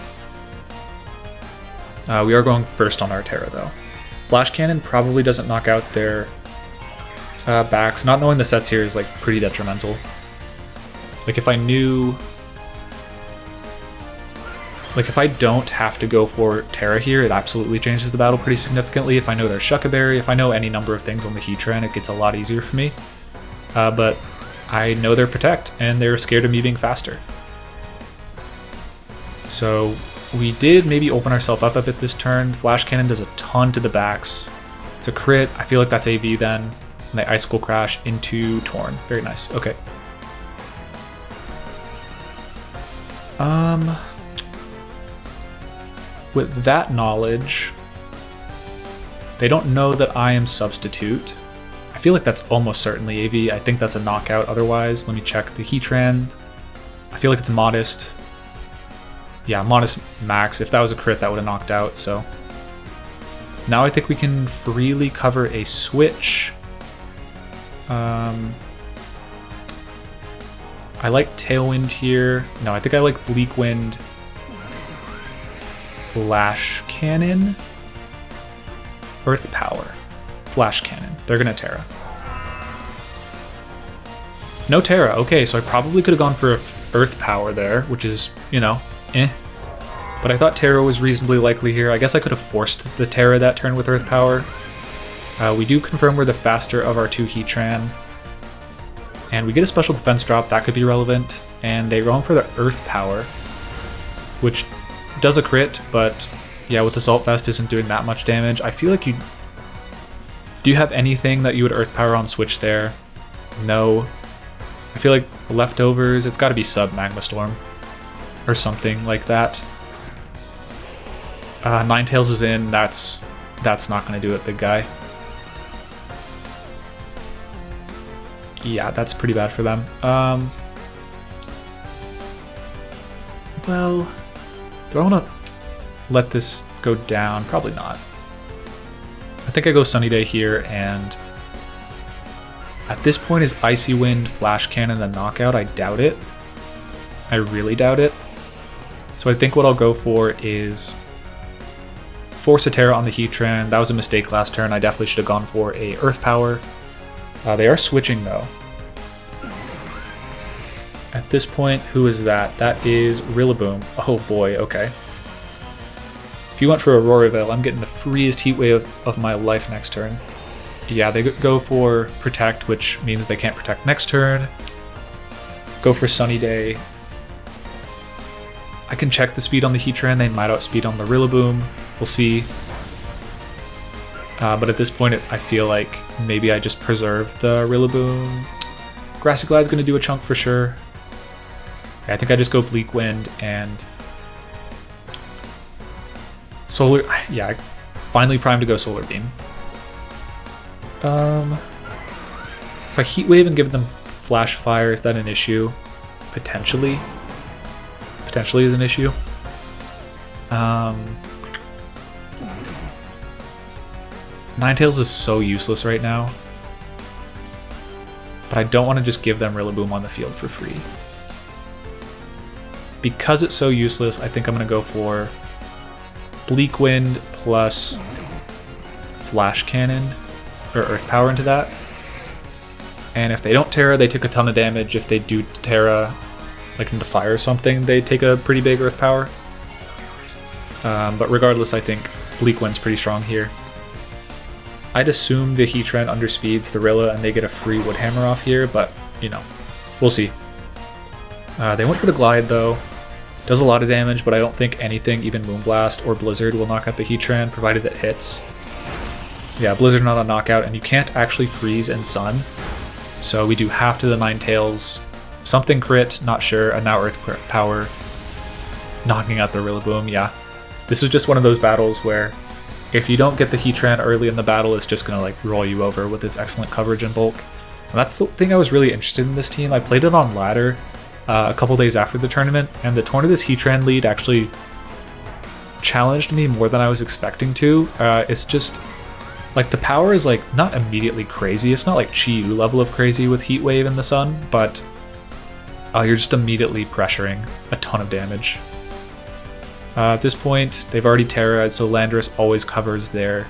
A: We are going first on our Tera though. Flash Cannon probably doesn't knock out their backs. Not knowing the sets here is like pretty detrimental. Like if I knew... Like if I don't have to go for Tera here, it absolutely changes the battle pretty significantly. If I know there's Shuckaberry, if I know any number of things on the Heatran, it gets a lot easier for me. But I know they're Protect, and they're scared of me being faster. So we did maybe open ourselves up a bit this turn. Flash Cannon does a ton to the backs. It's a crit. I feel like that's AV then. And they Icicle Crash into Torn. Very nice. Okay. With that knowledge, they don't know that I am Substitute. I feel like that's almost certainly AV. I think that's a knockout otherwise. Let me check the Heatran. I feel like it's Modest. Yeah, Modest max. If that was a crit, that would have knocked out, so. Now I think we can freely cover a switch. I like Tailwind here. No, I think I like Bleak Wind. Flash Cannon. Earth Power. Flash Cannon. They're gonna Tera. No Tera. Okay, so I probably could have gone for Earth Power there, which is, you know, eh. But I thought Tera was reasonably likely here. I guess I could have forced the Tera that turn with Earth Power. We do confirm we're the faster of our two Heatran. And we get a special defense drop, that could be relevant. And they're going for the Earth Power, which does a crit, but yeah, with Assault Vest isn't doing that much damage. I feel like you... Do you have anything that you would Earth Power on switch there? No. I feel like leftovers, it's got to be sub Magma Storm or something like that. Ninetales is in, that's not going to do it, big guy. Yeah, that's pretty bad for them. Well, do I want to let this go down? Probably not. I think I go Sunny Day here, and at this point is Icy Wind, Flash Cannon, then Knockout. I doubt it. I really doubt it. So I think what I'll go for is force a Tera on the Heatran. That was a mistake last turn. I definitely should have gone for a Earth Power. They are switching though. At this point, who is that? That is Rillaboom. Oh boy, okay. If you went for Aurora Veil, I'm getting the freest Heat Wave of my life next turn. Yeah, they go for Protect, which means they can't Protect next turn. Go for Sunny Day. I can check the speed on the Heatran. They might outspeed on the Rillaboom. We'll see. But at this point, I feel like maybe I just preserve the Rillaboom. Grassy Glide's going to do a chunk for sure. I think I just go Bleak Wind and Solar. Yeah, finally primed to go Solar Beam. If I Heat Wave and give them Flash Fire, is that an issue? Potentially. Potentially is an issue. Ninetales is so useless right now. But I don't want to just give them Rillaboom on the field for free. Because it's so useless, I think I'm going to go for Bleak Wind plus Flash Cannon, or Earth Power into that. And if they don't Tera, they take a ton of damage. If they do Tera, like into Fire or something, they take a pretty big Earth Power. But regardless, I think Bleak Wind's pretty strong here. I'd assume the Heatran underspeeds the Rilla and they get a free Wood Hammer off here, but, you know, we'll see. They went for the Glide, though. Does a lot of damage, but I don't think anything, even Moonblast or Blizzard, will knock out the Heatran, provided it hits. Yeah, Blizzard not a knockout, and you can't actually freeze and Sun. So we do half to the Ninetales. Something crit, not sure, and now Earth Power. Knocking out the Rillaboom, yeah. This is just one of those battles where if you don't get the Heatran early in the battle, it's just going to like roll you over with its excellent coverage and bulk. And that's the thing I was really interested in this team. I played it on ladder a couple days after the tournament, and the Tornadus Heatran lead actually challenged me more than I was expecting to. It's just like the power is like not immediately crazy. It's not like Chi-Yu level of crazy with Heat Wave in the sun, but you're just immediately pressuring a ton of damage. At this point, they've already Terra'd, so Landorus always covers there.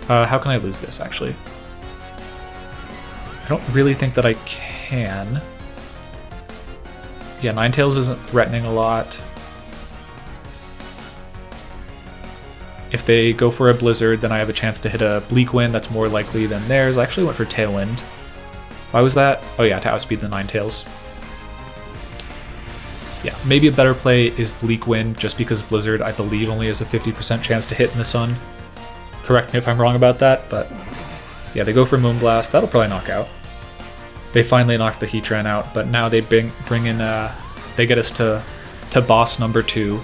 A: How can I lose this, actually? I don't really think that I can. Yeah, Ninetales isn't threatening a lot. If they go for a Blizzard, then I have a chance to hit a Bleak Wind. That's more likely than theirs. I actually went for Tailwind. Why was that? Oh yeah, to outspeed the Ninetales. Yeah, maybe a better play is Bleak Wind, just because Blizzard, I believe, only has a 50% chance to hit in the sun. Correct me if I'm wrong about that, but yeah, they go for Moonblast. That'll probably knock out. They finally knocked the Heatran out, but now they bring in, they get us to boss number 2.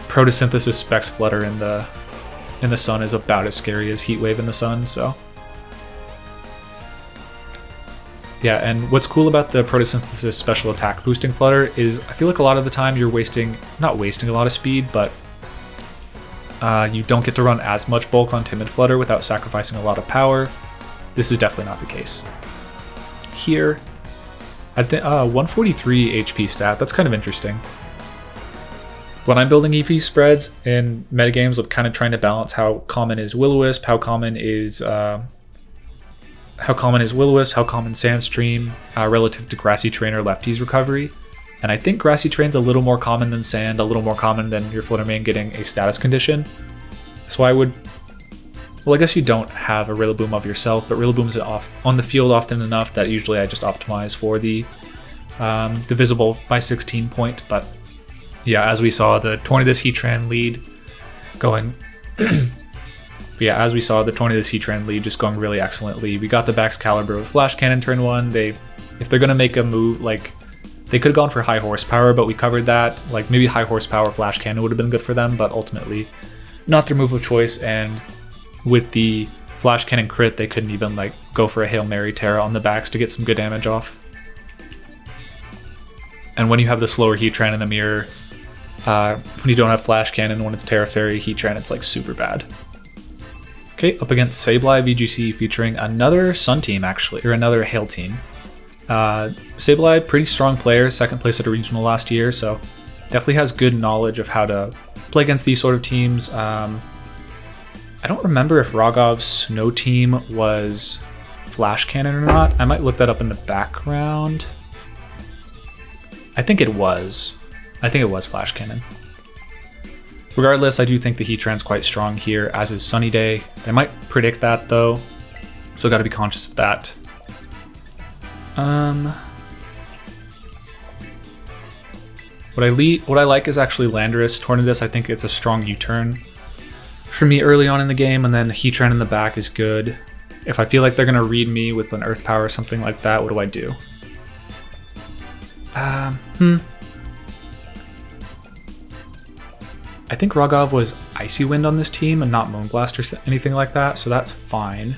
A: Photosynthesis Specs Flutter in the sun is about as scary as Heat Wave in the sun, so. Yeah, and what's cool about the Photosynthesis special attack boosting Flutter is I feel like a lot of the time you're not wasting a lot of speed, but you don't get to run as much bulk on Timid Flutter without sacrificing a lot of power. This is definitely not the case. Here, I think 143 HP stat, that's kind of interesting. When I'm building EV spreads in metagames, I'm kind of trying to balance how common is Will-O-Wisp, how common Sandstream relative to Grassy Terrain or Lefty's recovery. And I think Grassy Terrain's a little more common than Sand, a little more common than your Flutter Mane getting a status condition. So I would, well, I guess you don't have a Rillaboom of yourself, but Rillaboom's on the field often enough that usually I just optimize for the divisible by 16 point. But yeah, as we saw, the Tornadus Heatran lead going... But yeah, as we saw, the Tornadus Heatran lead just going really excellently. We got the Pqlarbear with Flash Cannon turn 1. If they're going to make a move, like, they could have gone for high horsepower, but we covered that. Like, maybe high horsepower Flash Cannon would have been good for them, but ultimately not their move of choice. And with the Flash Cannon crit, they couldn't even, like, go for a Hail Mary Tera on the backs to get some good damage off. And when you have the slower Heatran in the mirror, when you don't have Flash Cannon, when it's Tera Fairy Heatran, it's, like, super bad. Okay, up against Sableye VGC featuring another Sun team, actually, or another Hail team. Sableye, pretty strong player, second place at a regional last year, so definitely has good knowledge of how to play against these sort of teams. I don't remember if Rogov's Snow team was Flash Cannon or not. I might look that up in the background. I think it was. Flash Cannon. Regardless, I do think the Heatran's quite strong here, as is Sunny Day. They might predict that, though, so gotta be conscious of that. What I like is actually Landorus. Tornadus, I think it's a strong U-turn for me early on in the game, and then Heatran in the back is good. If I feel like they're gonna read me with an Earth Power or something like that, what do I do? I think Rogov was Icy Wind on this team and not Moonblast or anything like that, so that's fine.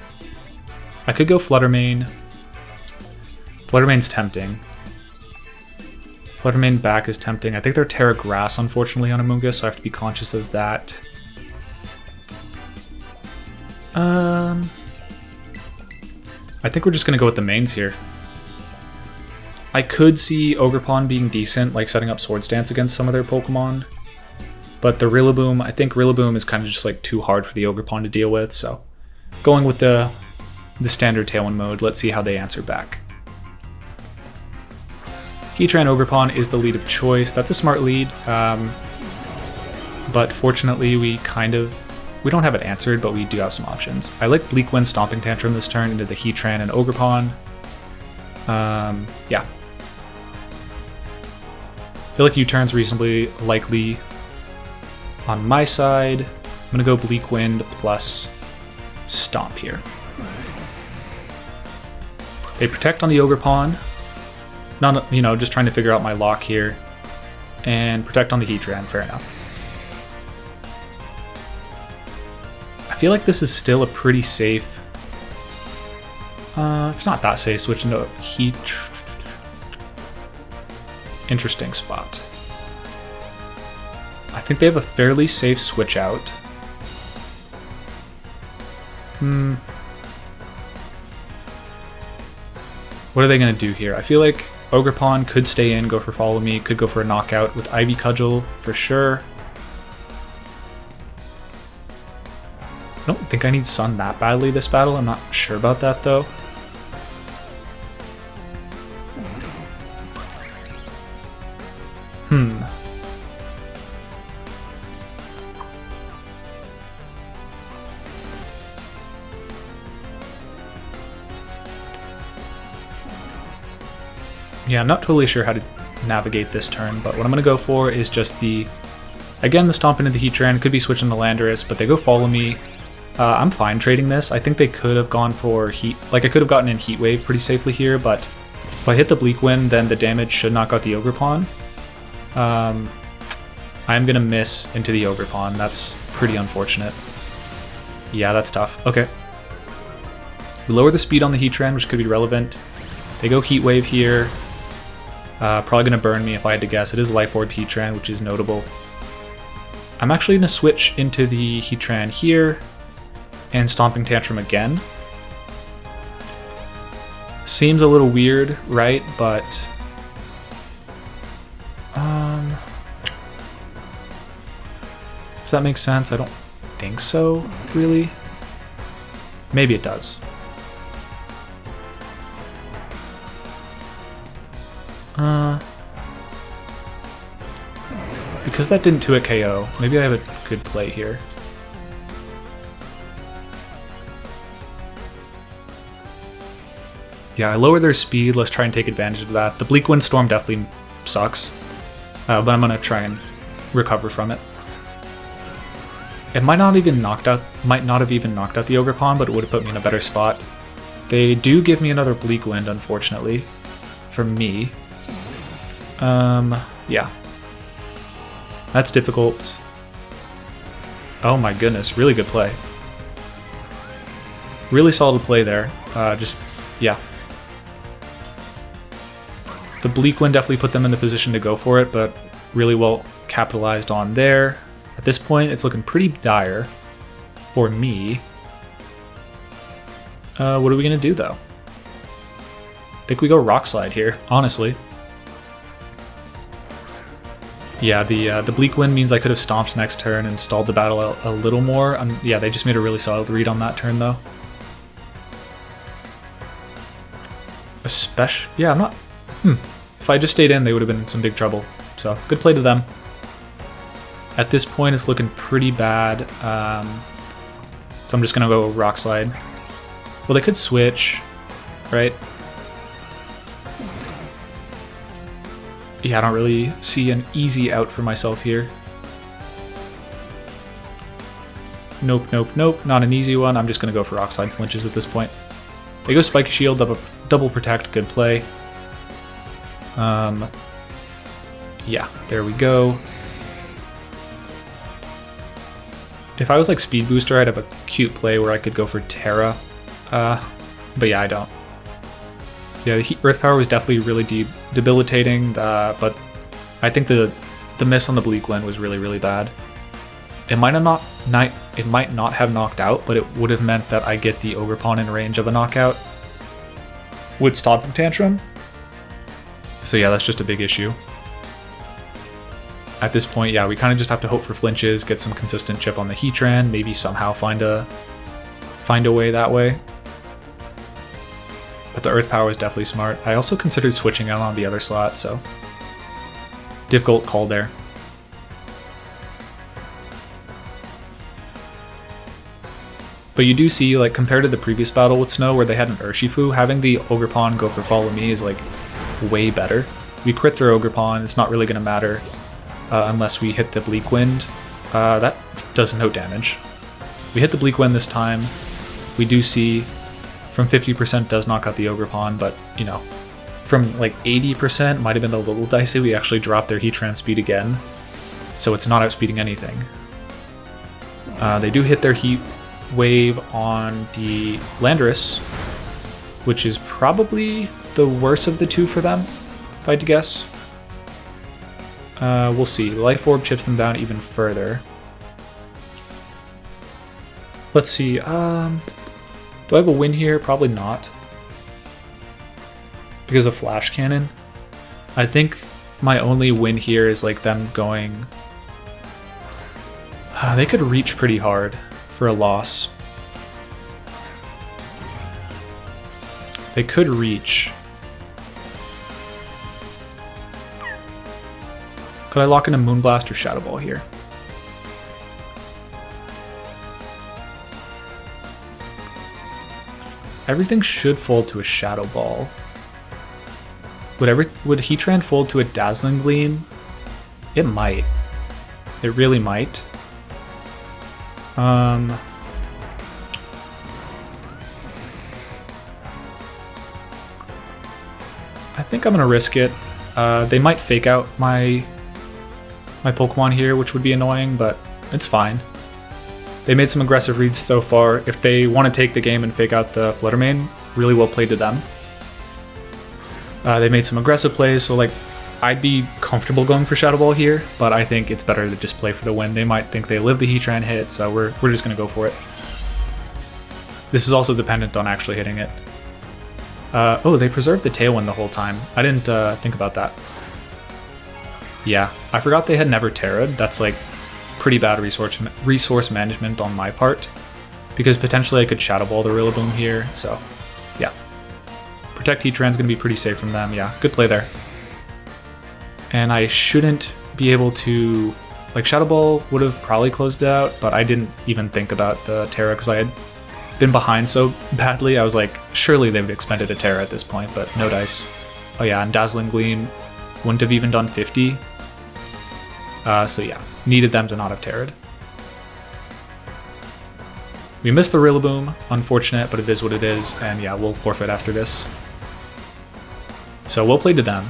A: I could go Flutter Mane. Flutter Mane's tempting. Flutter Mane back is tempting. I think they're Terra Grass, unfortunately, on Amoonguss, so I have to be conscious of that. I think we're just going to go with the mains here. I could see Ogerpon being decent, like setting up Swords Dance against some of their Pokemon. But the Rillaboom, I think Rillaboom is kind of just like too hard for the Ogerpon to deal with, so going with the standard Tailwind mode, let's see how they answer back. Heatran Ogerpon is the lead of choice. That's a smart lead, but fortunately we don't have it answered, but we do have some options. I like Bleak Wind Stomping Tantrum this turn into the Heatran and Ogerpon. Yeah. I feel like U-turn's reasonably likely on my side. I'm gonna go Bleak Wind plus Stomp here. They protect on the Ogerpon. Not, just trying to figure out my lock here. And protect on the Heatran, fair enough. I feel like this is still a pretty safe... it's not that safe, switching to Interesting spot. I think they have a fairly safe switch out. What are they going to do here? I feel like Ogerpon could stay in, go for Follow Me, could go for a knockout with Ivy Cudgel for sure. I don't think I need Sun that badly this battle. I'm not sure about that though. Yeah, I'm not totally sure how to navigate this turn, but what I'm going to go for is just the, again, the Stomp into the Heatran. Could be switching to Landorus, but they go Follow Me. I'm fine trading this. I think they could have gone for Heat, like I could have gotten in Heat Wave pretty safely here, but if I hit the Bleak Wind, then the damage should knock out the Ogerpon. I'm going to miss into the Ogerpon. That's pretty unfortunate. Yeah, that's tough. Okay. We lower the speed on the Heatran, which could be relevant. They go Heat Wave here. Probably going to burn me if I had to guess. It is Life Orb Heatran, which is notable. I'm actually going to switch into the Heatran here and Stomping Tantrum again. Seems a little weird, right? But does that make sense? I don't think so, really. Maybe it does. Because that didn't 2-hit KO, maybe I have a good play here. Yeah, I lower their speed, let's try and take advantage of that. The Bleak Wind Storm definitely sucks, but I'm gonna try and recover from it. It might not have even knocked out the Ogerpon, but it would have put me in a better spot. They do give me another Bleak Wind, unfortunately, for me. Yeah. That's difficult. Oh my goodness, really good play. Really solid play there. Yeah. The Bleak Wind definitely put them in the position to go for it, but really well capitalized on there. At this point, it's looking pretty dire for me. What are we gonna do though? I think we go Rock Slide here, honestly. Yeah, the Bleak Wind means I could have stomped next turn and stalled the battle a little more. Yeah, they just made a really solid read on that turn though. Yeah, I'm not... If I just stayed in, they would have been in some big trouble. So, good play to them. At this point, it's looking pretty bad. So I'm just going to go Rock Slide. Well, they could switch, right? Yeah, I don't really see an easy out for myself here. Nope, nope, nope. Not an easy one. I'm just going to go for Rock Slide flinches at this point. They go Spike Shield, double protect, good play. Yeah, there we go. If I was like Speed Booster, I'd have a cute play where I could go for Tera. But yeah, I don't. Yeah, the Earth Power was definitely really debilitating, but I think the miss on the Bleak Wind was really, really bad. It might not have knocked out, but it would have meant that I get the Ogerpon in range of a knockout with Stomping Tantrum. So yeah, that's just a big issue. At this point, yeah, we kind of just have to hope for flinches, get some consistent chip on the Heatran, maybe somehow find a way that way. But the Earth Power is definitely smart. I also considered switching out on the other slot, so difficult call there. But you do see, like, compared to the previous battle with Snow where they had an Urshifu, having the Ogerpon go for Follow Me is, like, way better. We crit their Ogerpon, it's not really going to matter unless we hit the Bleak Wind. That does no damage. We hit the Bleak Wind this time. We do see from 50% does knock out the Ogerpon, but, you know, from, like, 80% might have been a little dicey. We actually dropped their Heatran speed again, so it's not outspeeding anything. They do hit their Heat Wave on the Landorus, which is probably the worst of the two for them, if I had to guess. We'll see. Life Orb chips them down even further. Let's see. Do I have a win here? Probably not. Because of Flash Cannon. I think my only win here is like them going... they could reach pretty hard for a loss. They could reach. Could I lock in a Moonblast or Shadow Ball here? Everything should fold to a Shadow Ball. Would Heatran fold to a Dazzling Gleam? It might. It really might. I think I'm gonna risk it. They might fake out my Pokemon here, which would be annoying, but it's fine. They made some aggressive reads so far. If they want to take the game and fake out the Flutter Mane, really well played to them. They made some aggressive plays, so like I'd be comfortable going for Shadow Ball here, but I think it's better to just play for the win. They might think they live the Heatran hit, so we're just gonna go for it. This is also dependent on actually hitting it. Oh, they preserved the Tailwind the whole time. I didn't think about that. Yeah, I forgot they had never Tera'd. That's like pretty bad resource management on my part, because potentially I could Shadow Ball the Rillaboom here, so yeah. Protect Heatran's gonna be pretty safe from them, yeah, good play there. And I shouldn't be able to, like Shadow Ball would have probably closed it out, but I didn't even think about the Tera because I had been behind so badly. I was like, surely they would have expended a Tera at this point, but no dice. Oh yeah, and Dazzling Gleam wouldn't have even done 50. So yeah, needed them to not have Tera'd. We missed the Rillaboom, unfortunate, but it is what it is, and yeah, we'll forfeit after this. So well played to them.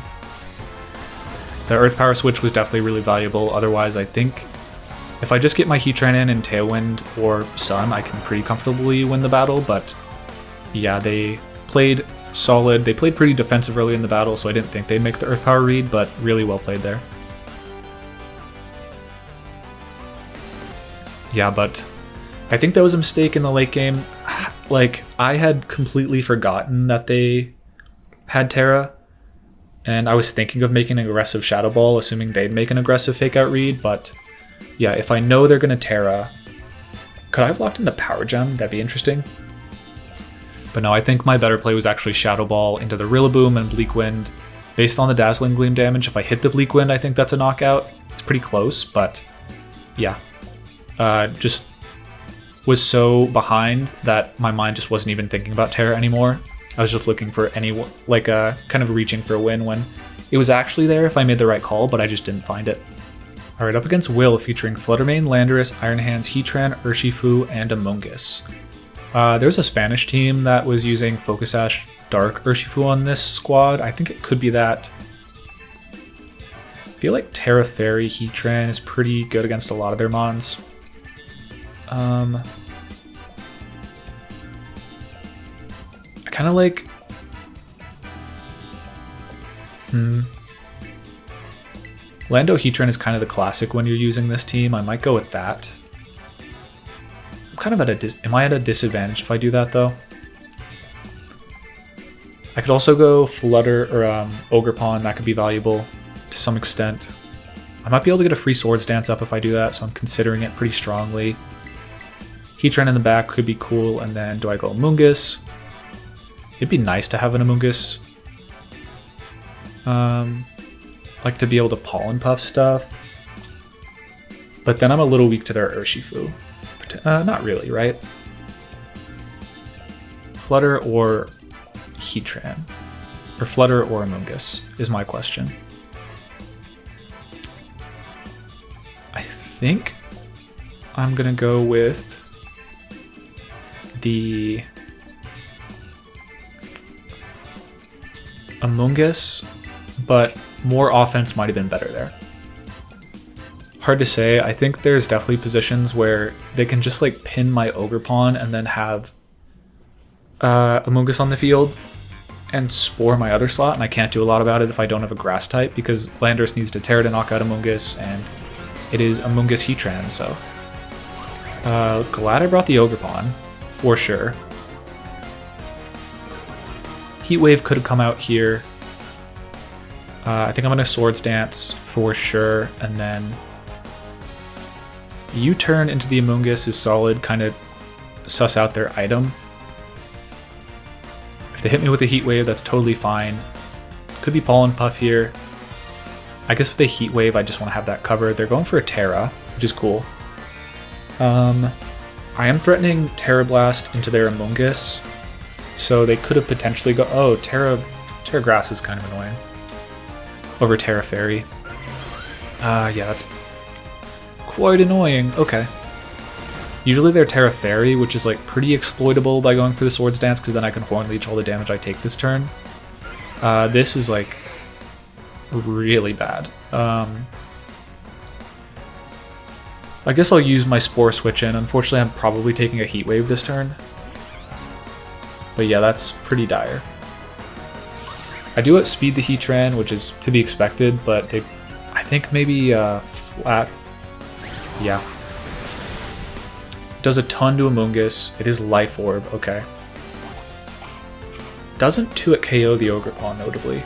A: The Earth Power switch was definitely really valuable, otherwise I think if I just get my Heatran in and Tailwind or Sun, I can pretty comfortably win the battle, but yeah, they played solid. They played pretty defensive early in the battle, so I didn't think they'd make the Earth Power read, but really well played there. Yeah, but I think that was a mistake in the late game. Like, I had completely forgotten that they had Tera, and I was thinking of making an aggressive Shadow Ball, assuming they'd make an aggressive Fake Out read, but yeah, if I know they're going to Tera, could I have locked in the Power Gem? That'd be interesting. But no, I think my better play was actually Shadow Ball into the Rillaboom and Bleak Wind. Based on the Dazzling Gleam damage, if I hit the Bleak Wind, I think that's a knockout. It's pretty close, but yeah. Just was so behind that my mind just wasn't even thinking about Tera anymore. I was just looking for kind of reaching for a win when it was actually there if I made the right call, but I just didn't find it. Alright, up against Will, featuring Flutter Mane, Landorus, Iron Hands, Heatran, Urshifu, and Amoonguss. There's a Spanish team that was using Focus Sash Dark Urshifu on this squad. I think it could be that. I feel like Tera Fairy Heatran is pretty good against a lot of their mons. I kind of like... Lando Heatran is kind of the classic when you're using this team. I might go with that. I'm kind of at am I at a disadvantage if I do that, though? I could also go Flutter or Ogerpon. That could be valuable to some extent. I might be able to get a free Swords Dance up if I do that, so I'm considering it pretty strongly. Heatran in the back could be cool, and then do I go Amoonguss? It'd be nice to have an Amoonguss. Like to be able to Pollen Puff stuff. But then I'm a little weak to their Urshifu. Not really, right? Flutter or Heatran? Or Flutter or Amoonguss is my question. I think I'm gonna go with the Amoonguss, but more offense might have been better there. Hard to say. I think there's definitely positions where they can just like pin my Ogerpon and then have Amoonguss on the field, and Spore my other slot, and I can't do a lot about it if I don't have a Grass type, because Landorus needs to Tera to knock out Amoonguss, and it is Amoonguss Heatran, so... glad I brought the Ogerpon, for sure. Heat Wave could have come out here. I think I'm going to Swords Dance, for sure, and then... U-turn into the Amoonguss is solid, kind of suss out their item. If they hit me with a Heat Wave, that's totally fine. Could be Pollen Puff here. I guess with a Heat Wave, I just want to have that covered. They're going for a Tera, which is cool. I am threatening Tera Blast into their Amoonguss, so they could have potentially go... Oh, Tera Grass is kind of annoying. Over Tera Fairy. Yeah, that's quite annoying. Okay. Usually they're Tera Fairy, which is like pretty exploitable by going for the Swords Dance, because then I can Horn Leech all the damage I take this turn. This is like really bad. I guess I'll use my Spore Switch in. Unfortunately, I'm probably taking a Heat Wave this turn. But yeah, that's pretty dire. I do outspeed the Heatran, which is to be expected, but they, I think maybe flat. Yeah. Does a ton to Amoonguss. It is Life Orb, okay. Doesn't 2-hit KO the Ogerpon, notably.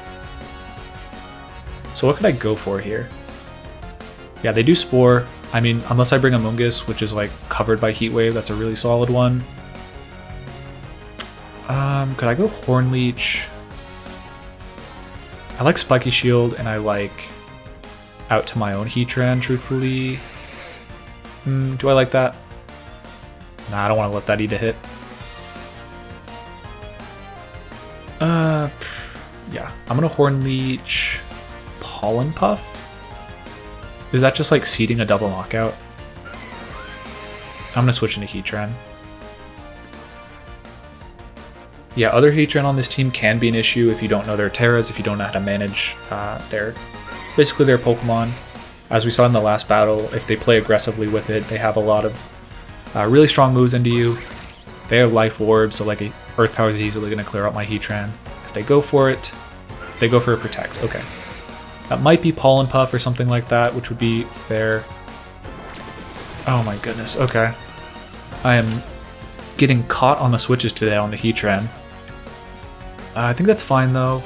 A: So what could I go for here? Yeah, they do Spore. I mean, unless I bring Amoonguss, which is like covered by Heat Wave, that's a really solid one. Could I go Horn Leech? I like Spiky Shield, and I like out to my own Heatran, truthfully. Do I like that? Nah, I don't want to let that eat a hit. Yeah, I'm gonna Horn Leech Pollen Puff. Is that just like seeding a double knockout? I'm gonna switch into Heatran. Yeah, other Heatran on this team can be an issue if you don't know their Teras, if you don't know how to manage basically their Pokemon. As we saw in the last battle, if they play aggressively with it, they have a lot of really strong moves into you. They have Life Orb, so like Earth Power is easily going to clear out my Heatran. If they go for it, they go for a Protect. Okay. That might be Pollen Puff or something like that, which would be fair. Oh my goodness, okay. I am getting caught on the switches today on the Heatran. I think that's fine though.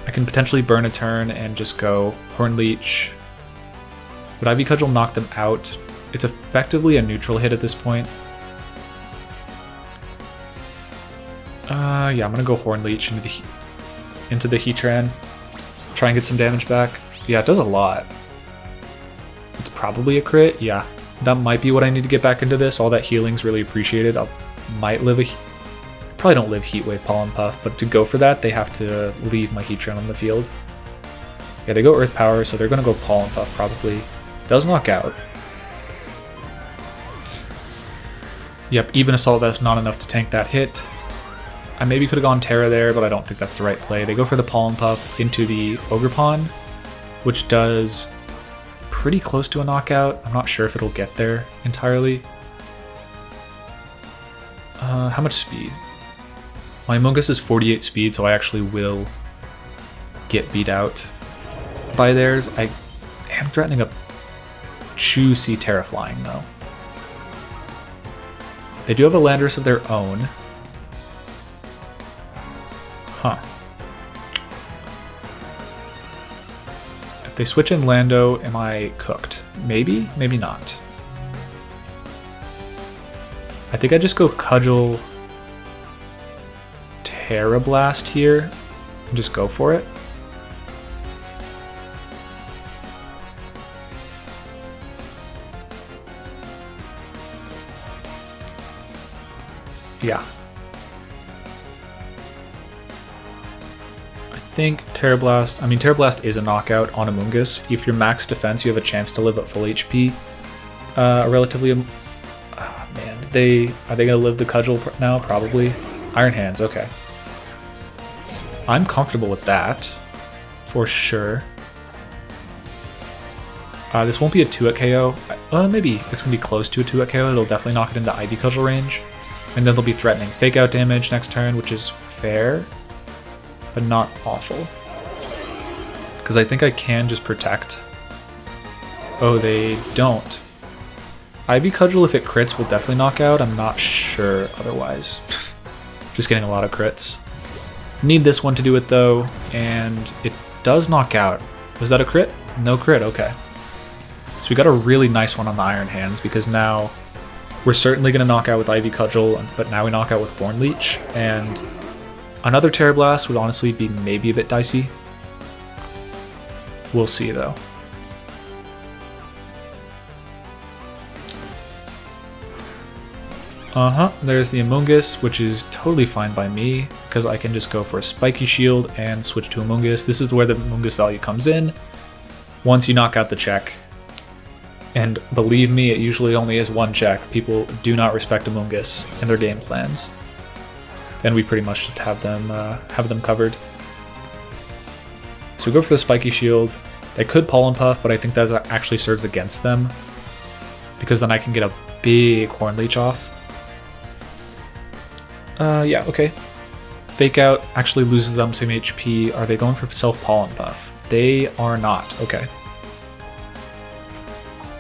A: I can potentially burn a turn and just go Horn Leech. Would Ivy Cudgel knock them out? It's effectively a neutral hit at this point. Yeah, I'm gonna go Horn Leech into the Heatran. Try and get some damage back. Yeah, it does a lot. It's probably a crit. Yeah, that might be what I need to get back into this. All that healing's really appreciated. Might live probably don't live Heat Wave Pollen Puff, but to go for that, they have to leave my Heatran on the field. Yeah, they go Earth Power, so they're gonna go Pollen Puff probably. Does knock out. Yep, even Assault Vest not enough to tank that hit. I maybe could have gone Tera there, but I don't think that's the right play. They go for the Pollen Puff into the Ogerpon, which does pretty close to a knockout. I'm not sure if it'll get there entirely. How much speed? My Amoonguss is 48 speed, so I actually will get beat out by theirs. I am threatening a juicy Tera Flying, though. They do have a Landorus of their own. Huh. If they switch in Lando, am I cooked? Maybe, maybe not. I think I just go Cudgel Tera Blast here and just go for it. Yeah. I think Tera Blast, Tera Blast is a knockout on Amoonguss. If you're max defense, you have a chance to live at full HP. Relatively, man, are they gonna live the Cudgel now? Probably. Iron Hands, okay. I'm comfortable with that, for sure. This won't be a 2-hit KO. Maybe it's gonna be close to a 2-hit KO. It'll definitely knock it into Ivy Cudgel range. And then they'll be threatening Fake Out damage next turn, which is fair. but not awful. Because I think I can just protect. Oh, they don't. Ivy Cudgel, if it crits, will definitely knock out. I'm not sure otherwise. Just getting a lot of crits. Need this one to do it though, and it does knock out. Was that a crit? No crit, okay. So we got a really nice one on the Iron Hands, because now we're certainly going to knock out with Ivy Cudgel, but now we knock out with Horn Leech, and another Terra Blast would honestly be maybe a bit dicey. We'll see though. There's the Amoonguss, which is totally fine by me, because I can just go for a Spiky Shield and switch to Amoonguss. This is where the Amoonguss value comes in, once you knock out the check. And believe me, it usually only is one check. People do not respect Amoonguss in their game plans. And we pretty much just have them covered. So we go for the Spiky Shield. They could Pollen Puff, but I think that actually serves against them, because then I can get a big Horn Leech off. Yeah, okay. Fake Out actually loses them some HP. Are they going for Self-Pollen Puff? They are not. Okay.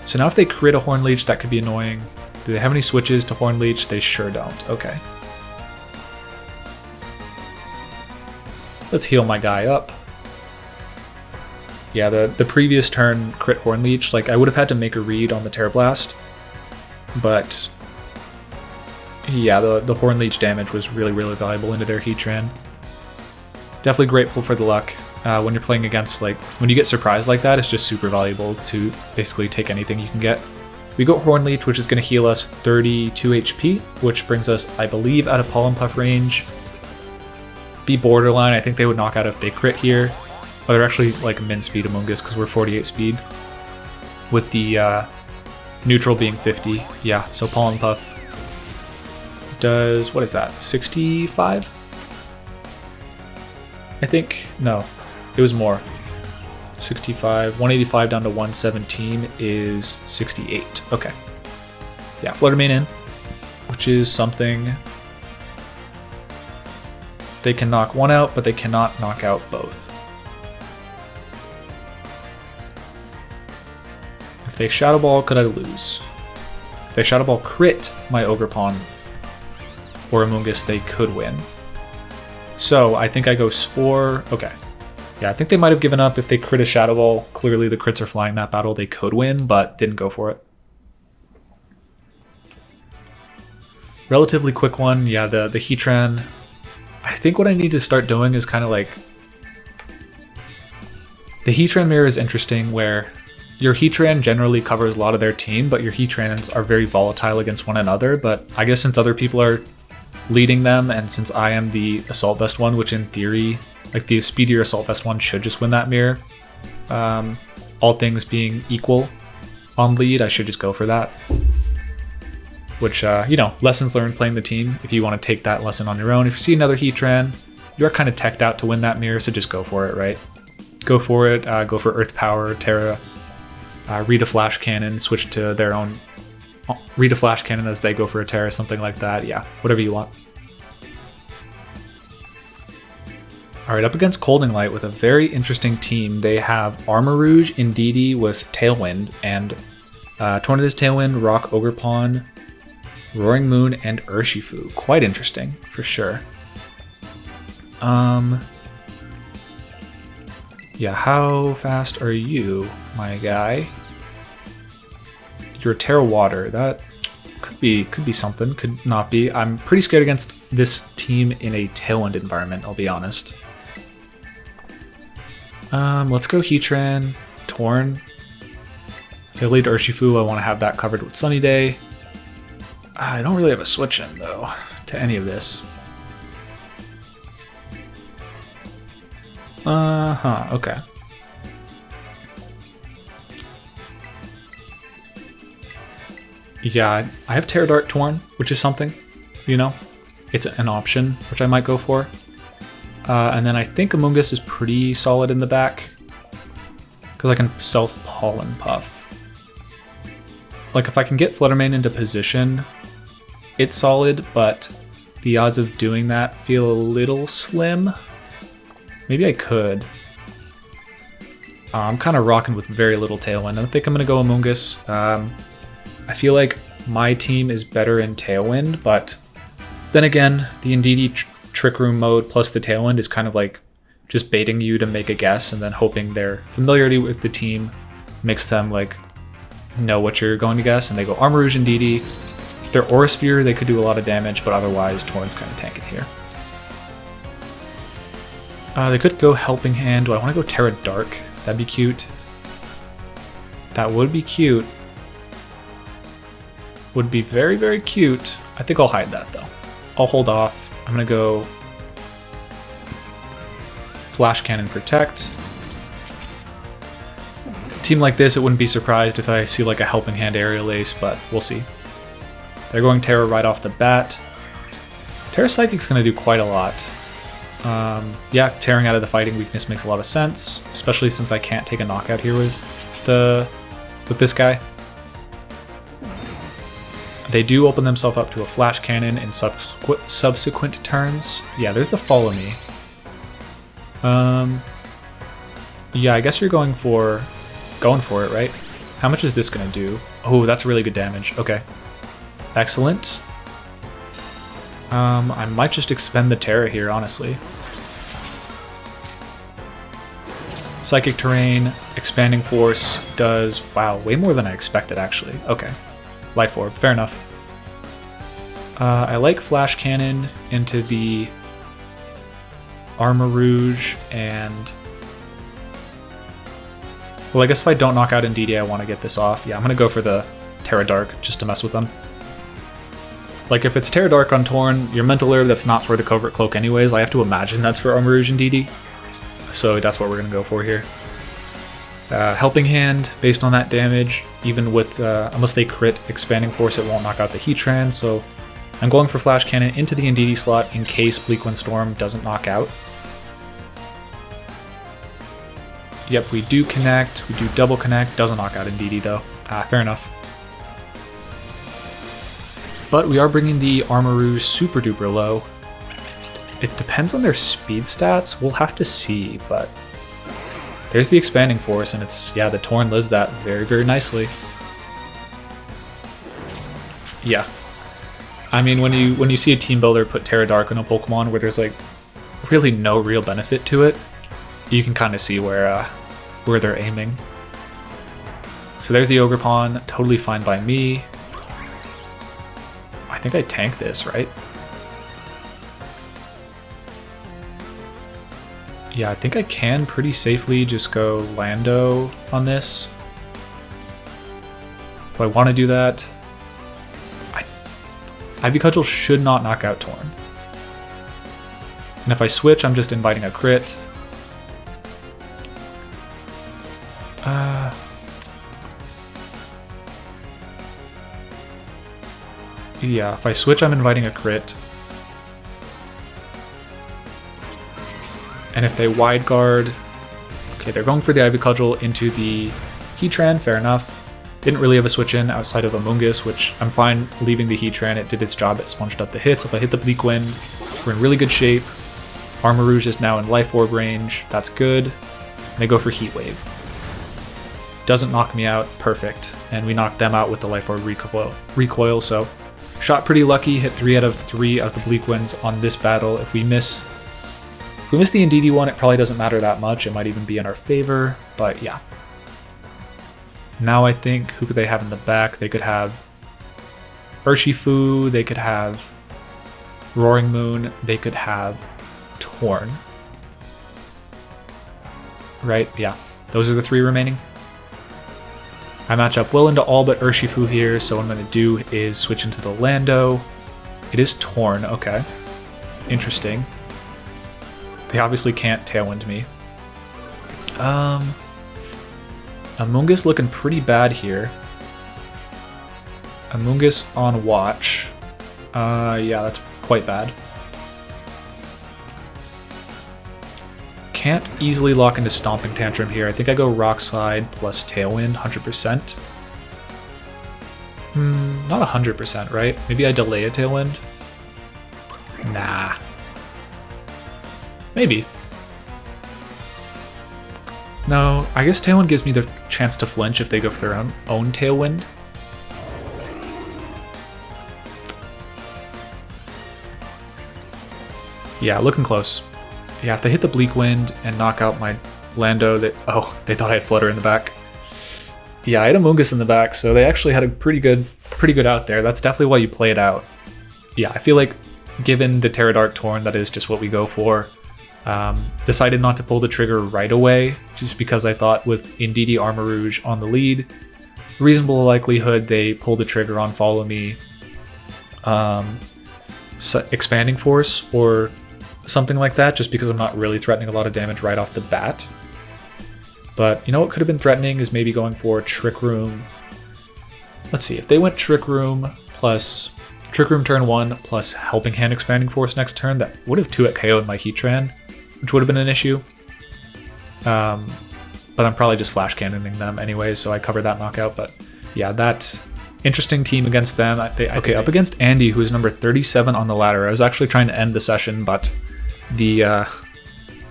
A: So now if they crit a Horn Leech, that could be annoying. Do they have any switches to Horn Leech? They sure don't. Okay. Let's heal my guy up. Yeah, the previous turn crit Horn Leech, like I would have had to make a read on the Terra Blast, but yeah, the Horn Leech damage was really, really valuable into their Heatran. Definitely grateful for the luck. When you're playing against, like, when you get surprised like that, it's just super valuable to basically take anything you can get. We got Horn Leech, which is going to heal us 32 HP, which brings us, I believe, out of Pollen Puff range. Be borderline. I think they would knock out if they crit here. Oh, they're actually like min speed Amoonguss because we're 48 speed. With the neutral being 50. Yeah, so Pollen Puff does, what is that, 65? I think, no, it was more. 65, 185 down to 117 is 68. Okay. Yeah, Flutter Mane in, which is something. They can knock one out, but they cannot knock out both. If they Shadow Ball, could I lose? If they Shadow Ball crit my Ogerpon or Amoonguss, they could win. So I think I go Spore. Okay. Yeah, I think they might have given up if they crit a Shadow Ball. Clearly the crits are flying that battle. They could win, but didn't go for it. Relatively quick one. Yeah, the Heatran. I think what I need to start doing is kind of like... The Heatran mirror is interesting where your Heatran generally covers a lot of their team, but your Heatrans are very volatile against one another. But I guess since other people are leading them, and since I am the Assault Vest one, which in theory, like the speedier Assault Vest one should just win that mirror. All things being equal on lead, I should just go for that. Which, you know, lessons learned playing the team. If you want to take that lesson on your own. If you see another Heatran, you're kind of teched out to win that mirror, so just go for it, right? Go for it. Go for Earth Power, Terra, read a Flash Cannon, switch to their own. Read a Flash Cannon as they go for a Terra, something like that. Yeah, whatever you want. Alright, up against Colding Light with a very interesting team. They have Armarouge, Indeedee with Tailwind, and Tornadus Tailwind, Rock Ogerpon, Roaring Moon, and Urshifu. Quite interesting, for sure. Yeah, how fast are you, my guy? You're a Terra Water. That could be something, could not be. I'm pretty scared against this team in a Tailwind environment, I'll be honest. Let's go Heatran, Torn. If I lead Urshifu, I want to have that covered with Sunny Day. I don't really have a switch in, though, to any of this. Okay. Yeah, I have Terra Dart Torn, which is something, you know? It's an option, which I might go for. And then I think Amoonguss is pretty solid in the back, because I can self-Pollen Puff. Like, if I can get Flutter Mane into position, it's solid, but the odds of doing that feel a little slim. Maybe I could. I'm kind of rocking with very little Tailwind. I think I'm going to go Amoonguss. I feel like my team is better in Tailwind, but then again, the Indeedee Trick Room mode plus the Tailwind is kind of like just baiting you to make a guess and then hoping their familiarity with the team makes them like know what you're going to guess, and they go Armarouge Indeedee. If they're Aura Sphere, they could do a lot of damage, but otherwise Torn's kind of tanking here. They could go Helping Hand. Do I want to go Tera Dark? That'd be cute. That would be cute. Would be very, very cute. I think I'll hide that though. I'll hold off. I'm gonna go Flash Cannon Protect. Team like this, it wouldn't be surprised if I see like a Helping Hand Aerial Ace, but we'll see. They're going Tera right off the bat. Tera Psychic's gonna do quite a lot. Yeah, tearing out of the fighting weakness makes a lot of sense, especially since I can't take a knockout here with this guy. They do open themselves up to a Flash Cannon in subsequent turns. Yeah, there's the Follow Me. Yeah, I guess you're going for it, right? How much is this gonna do? Oh, that's really good damage. Okay, excellent. I might just expend the Tera here, honestly. Psychic Terrain, Expanding Force does, wow, way more than I expected actually. Okay, Life Orb, fair enough. I like Flash Cannon into the Armarouge and... Well, I guess if I don't knock out Indeedee, I want to get this off. Yeah, I'm going to go for the Tera Dark just to mess with them. Like, if it's Tera Dark on Torn, your Mental Air that's not for the Covert Cloak anyways, I have to imagine that's for Armarouge Indeedee. So that's what we're going to go for here. Helping Hand, based on that damage, even with, unless they crit Expanding Force, it won't knock out the Heatran, so I'm going for Flash Cannon into the Indeedee slot in case Bleakwind Storm doesn't knock out. Yep, we do connect, we do double connect, doesn't knock out Indeedee though. Fair enough. But we are bringing the Armarouge super duper low. It depends on their speed stats, we'll have to see, but there's the Expanding Force, and it's, yeah, the Torn lives that very, very nicely. Yeah. I mean, when you see a team builder put Tera Dark on a Pokemon where there's like really no real benefit to it, you can kind of see where they're aiming. So there's the Ogerpon, totally fine by me. I think I tank this, right? Yeah, I think I can pretty safely just go Lando on this. Do I want to do that? Ivy Cudgel should not knock out Torn. And if I switch, I'm just inviting a crit. Yeah, if I switch, I'm inviting a crit. And if they wide guard, okay, they're going for the Ivy Cudgel into the Heatran, fair enough. Didn't really have a switch in outside of Amoonguss, which I'm fine leaving the Heatran. It did its job, it sponged up the hits. If I hit the Bleakwind, we're in really good shape. Armarouge is now in Life Orb range, that's good. And they go for Heat Wave. Doesn't knock me out, perfect. And we knocked them out with the Life Orb recoil, so shot pretty lucky, hit 3 out of 3 of the Bleakwinds on this battle. If we miss the Indeedee one, it probably doesn't matter that much. It might even be in our favor, but yeah. Now I think, who could they have in the back? They could have Urshifu, they could have Roaring Moon, they could have Torn. Right? Yeah. Those are the 3 remaining. I match up well into all but Urshifu here, so what I'm going to do is switch into the Lando. It is Torn, okay. Interesting. They obviously can't Tailwind me. Amoonguss looking pretty bad here. Amoonguss on watch. Yeah, that's quite bad. Can't easily lock into Stomping Tantrum here. I think I go Rock Slide plus Tailwind, 100%. Not 100%, right? Maybe I delay a Tailwind? Nah. Maybe. No, I guess Tailwind gives me the chance to flinch if they go for their own Tailwind. Yeah, looking close. Yeah, if they hit the Bleak Wind and knock out my Lando, oh, they thought I had Flutter in the back. Yeah, I had Amoonguss in the back, so they actually had a pretty good out there. That's definitely why you play it out. Yeah, I feel like given the Pterodart Torn, that is just what we go for. Decided not to pull the trigger right away, just because I thought with Indeedee Armarouge on the lead, reasonable likelihood they pull the trigger on Follow Me, Expanding Force, or something like that, just because I'm not really threatening a lot of damage right off the bat. But you know what could have been threatening is maybe going for Trick Room. Let's see, if they went Trick Room plus Trick Room turn 1 plus Helping Hand Expanding Force next turn, that would have 2-hit KO'd my Heatran, which would have been an issue. But I'm probably just flash cannoning them anyway, so I covered that knockout. But yeah, that interesting team against them. Okay, up against Andy, who is number 37 on the ladder. I was actually trying to end the session, but I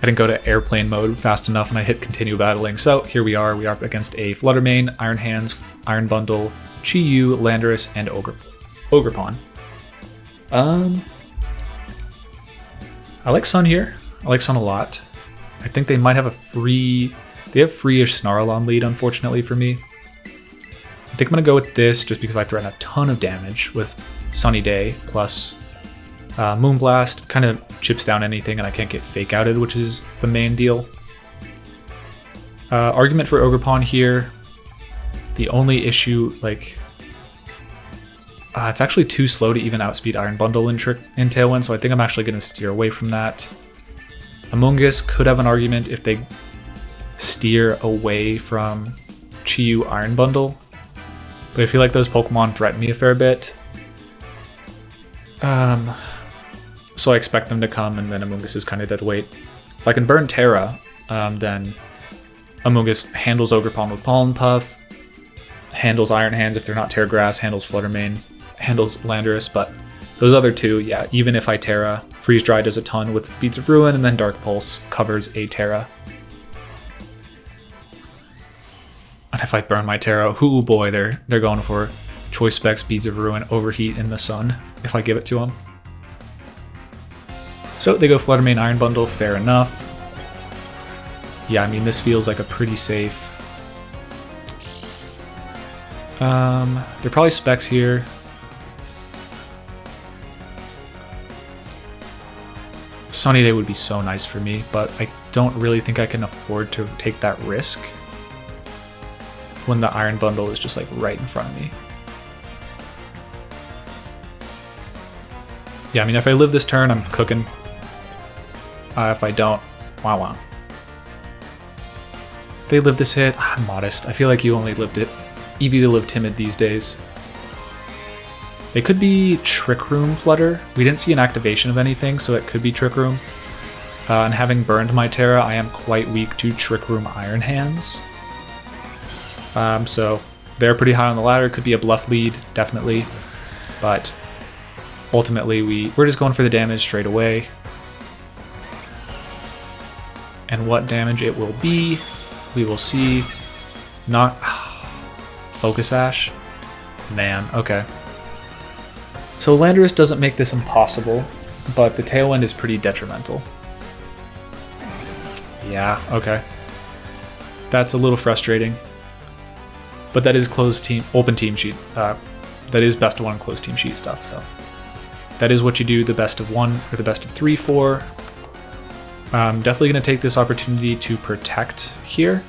A: didn't go to airplane mode fast enough, and I hit continue battling. So here we are. We are up against a Flutter Mane, Iron Hands, Iron Bundle, Chi-Yu, Landorus, and Ogerpon. I like Sun here. I like Sun a lot. I think they might have they have free-ish Snarl on lead, unfortunately for me. I think I'm going to go with this just because I threaten a ton of damage with Sunny Day plus Moonblast. Kind of chips down anything and I can't get Fake Outed, which is the main deal. Argument for Ogerpon here. The only issue, like, it's actually too slow to even outspeed Iron Bundle in Tailwind, so I think I'm actually going to steer away from that. Amoonguss could have an argument if they steer away from Chi-Yu Iron Bundle, but I feel like those Pokemon threaten me a fair bit. So I expect them to come, and then Amoonguss is kind of dead weight. If I can burn Tera, then Amoonguss handles Ogerpon with Pollen Puff, handles Iron Hands if they're not Tera Grass, handles Flutter Mane, handles Landorus, but those other two, yeah, even if I Tera, Freeze Dry does a ton with Beads of Ruin, and then Dark Pulse covers a Tera. And if I burn my Tera, oh boy, they're going for Choice Specs, Beads of Ruin, Overheat in the Sun, if I give it to them. So they go Flutter Mane, Iron Bundle, fair enough. Yeah, I mean, this feels like a pretty safe. They're probably Specs here. Sunny Day would be so nice for me, but I don't really think I can afford to take that risk when the Iron Bundle is just like right in front of me. Yeah, I mean, if I live this turn, I'm cooking. If I don't, wow. If they live this hit, I'm modest. I feel like you only lived it. Eevee to live timid these days. They could be Trick Room Flutter. We didn't see an activation of anything, so it could be Trick Room. And having burned my Tera, I am quite weak to Trick Room Iron Hands. So they're pretty high on the ladder. Could be a bluff lead, definitely. But ultimately, we're just going for the damage straight away. And what damage it will be, we will see. Not Focus Ash. Man, okay. So Landorus doesn't make this impossible, but the Tailwind is pretty detrimental. Yeah, okay. That's a little frustrating. But that is open team sheet. That is best of 1 closed team sheet stuff, so. That is what you do the best of 1 or the best of 3 for. I'm definitely going to take this opportunity to protect here.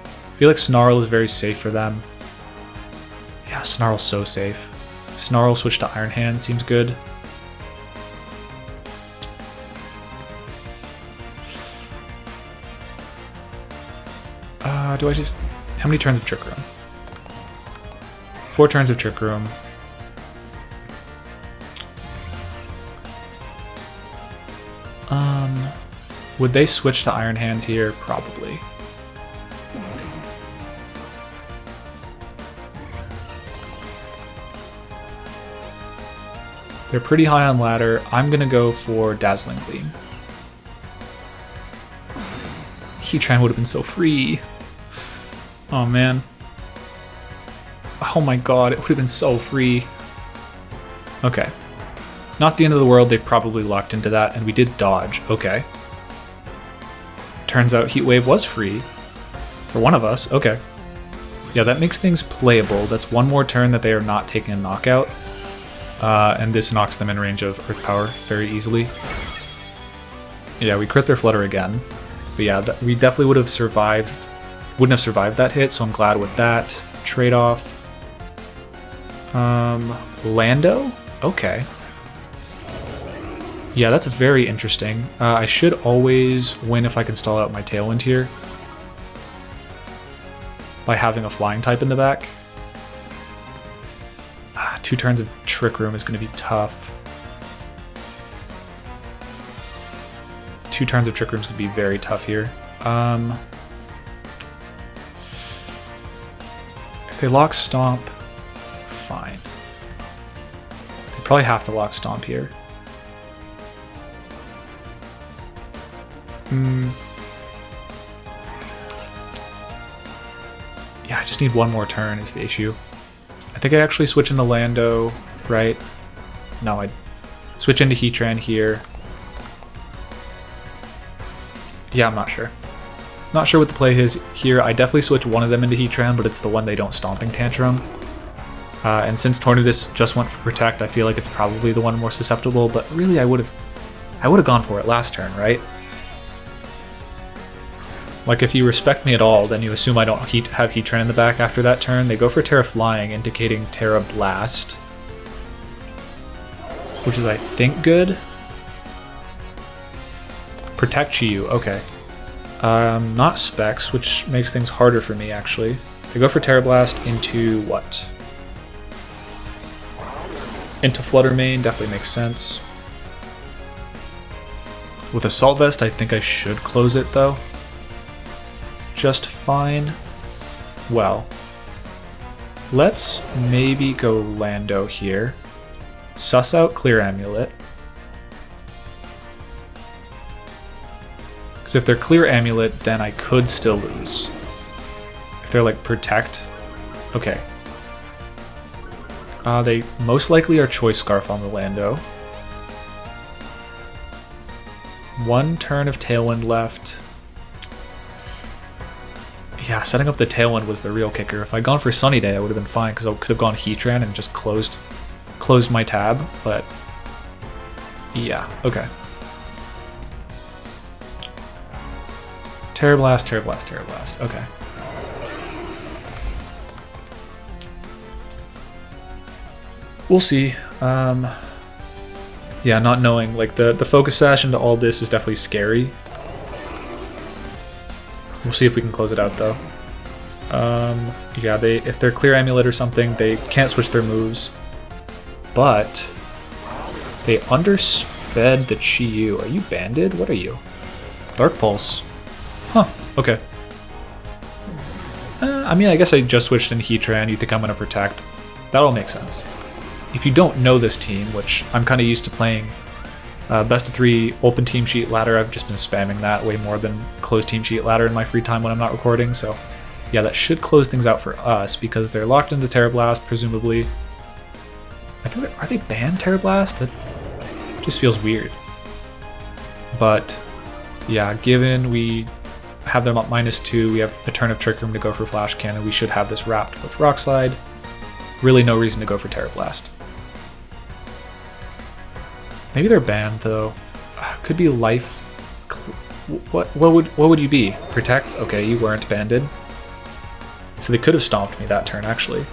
A: I feel like Snarl is very safe for them. Yeah, Snarl's so safe. Snarl switch to Iron Hand seems good. How many turns of Trick Room? 4 turns of Trick Room. Would they switch to Iron Hands here? Probably. They're pretty high on ladder. I'm gonna go for Dazzling Gleam. Heatran would have been so free. Oh man. Oh my god, it would have been so free. Okay. Not the end of the world, they've probably locked into that, and we did dodge. Okay. Turns out Heat Wave was free. For one of us, okay. Yeah, that makes things playable. That's one more turn that they are not taking a knockout. And this knocks them in range of Earth Power very easily. Yeah, we crit their Flutter again. But yeah, we definitely would have survived. Wouldn't have survived that hit, so I'm glad with that. Trade-off. Lando? Okay. Yeah, that's very interesting. I should always win if I can stall out my Tailwind here. By having a flying type in the back. 2 turns of Trick Room is going to be tough. 2 turns of Trick Room is going to be very tough here. If they lock Stomp, fine. They probably have to lock Stomp here. Yeah, I just need one more turn is the issue. I think I actually switch into Lando, right? No, I switch into Heatran here. Yeah, I'm not sure. Not sure what the play is here. I definitely switch one of them into Heatran, but it's the one they don't Stomping Tantrum. And since Tornadus just went for Protect, I feel like it's probably the one more susceptible, but really I would have gone for it last turn, right? Like, if you respect me at all, then you assume I don't have Heatran in the back after that turn. They go for Tera Flying, indicating Tera Blast. Which is, I think, good. Protect Chi-Yu, okay. Not Specs, which makes things harder for me, actually. They go for Tera Blast into what? Into Flutter Mane, definitely makes sense. With Assault Vest, I think I should close it, though. Just fine. Well, let's maybe go Lando here. Suss out Clear Amulet. Because if they're Clear Amulet, then I could still lose. If they're like Protect. Okay. They most likely are Choice Scarf on the Lando. 1 turn of Tailwind left. Yeah, setting up the Tailwind was the real kicker. If I'd gone for Sunny Day, I would have been fine because I could have gone Heatran and just closed my tab, but yeah, okay. Tera Blast, Tera Blast, Tera Blast, okay. We'll see. Yeah, not knowing, like the Focus Sash into all this is definitely scary. We'll see if we can close it out though. Yeah, if they're Clear Amulet or something, they can't switch their moves. But they undersped the Chi-Yu. Are you banded? What are you? Dark Pulse. Huh, okay. I mean, I guess I just switched in Heatran. You think I'm gonna Protect. That all makes sense. If you don't know this team, which I'm kind of used to playing best of 3 open team sheet ladder, I've just been spamming that way more than closed team sheet ladder in my free time when I'm not recording, so yeah, that should close things out for us because they're locked into Tera Blast, presumably. I think, are they banned Tera Blast? That just feels weird. But yeah, given we have them up -2, we have a turn of Trick Room to go for Flash Cannon, we should have this wrapped with Rock Slide. Really no reason to go for Tera Blast. Maybe they're banned though. Could be Life. What would you be? Protect? Okay, you weren't banded. So they could have stomped me that turn actually.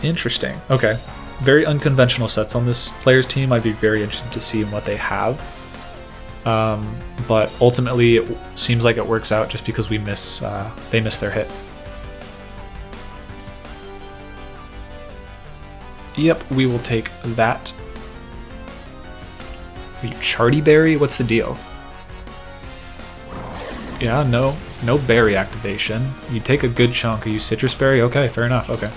A: Interesting. Okay. Very unconventional sets on this player's team. I'd be very interested to see what they have. But ultimately it seems like it works out just because we they miss their hit. Yep, we will take that. Are you Charty Berry? What's the deal? Yeah, no berry activation. You take a good chunk. Are you Citrus Berry? Okay, fair enough, okay.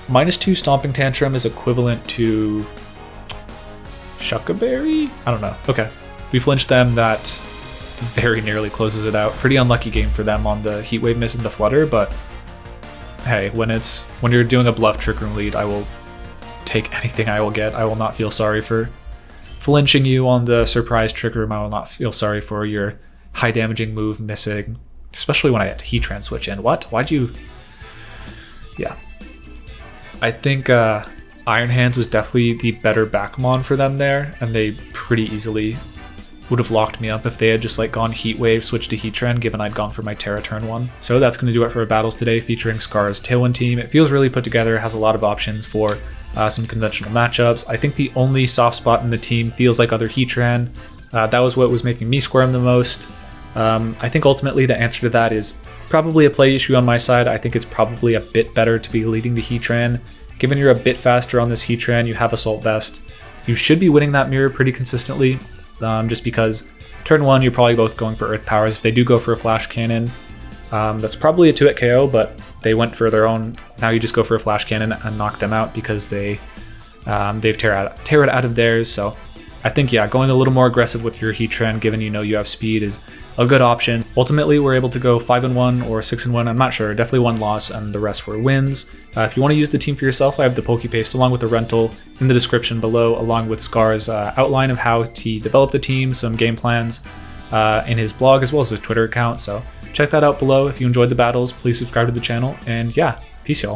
A: -2 Stomping Tantrum is equivalent to Shuckaberry? I don't know. Okay. We flinched them, that very nearly closes it out. Pretty unlucky game for them on the Heat Wave miss and the Flutter, but hey, when you're doing a bluff Trick Room lead, I will take anything I will get. I will not feel sorry for flinching you on the surprise Trick Room. I will not feel sorry for your high damaging move missing, especially when I had Heatran switch in. What? Why'd you? Yeah. I think Iron Hands was definitely the better Backmon for them there, and they pretty easily would have locked me up if they had just like gone Heat Wave, switched to Heatran, given I'd gone for my Tera turn 1. So that's going to do it for our battles today, featuring Scar's Tailwind team. It feels really put together, has a lot of options for some conventional matchups. I think the only soft spot in the team feels like other Heatran. That was what was making me squirm the most. I think ultimately the answer to that is probably a play issue on my side. I think it's probably a bit better to be leading the Heatran. Given you're a bit faster on this Heatran, you have Assault Vest, you should be winning that mirror pretty consistently, just because turn 1 you're probably both going for Earth Powers. If they do go for a Flash Cannon, that's probably a 2-hit KO, but they went for their own. Now you just go for a Flash Cannon and knock them out because they've Terra'd out of theirs. So I think, yeah, going a little more aggressive with your Heatran, given you know you have speed, is a good option. Ultimately, we're able to go 5-1 or 6-1. I'm not sure. Definitely one loss, and the rest were wins. If you want to use the team for yourself, I have the Pokepaste along with the rental in the description below, along with Scar's outline of how he developed the team, some game plans in his blog, as well as his Twitter account. So check that out below. If you enjoyed the battles, please subscribe to the channel. And yeah, peace, y'all.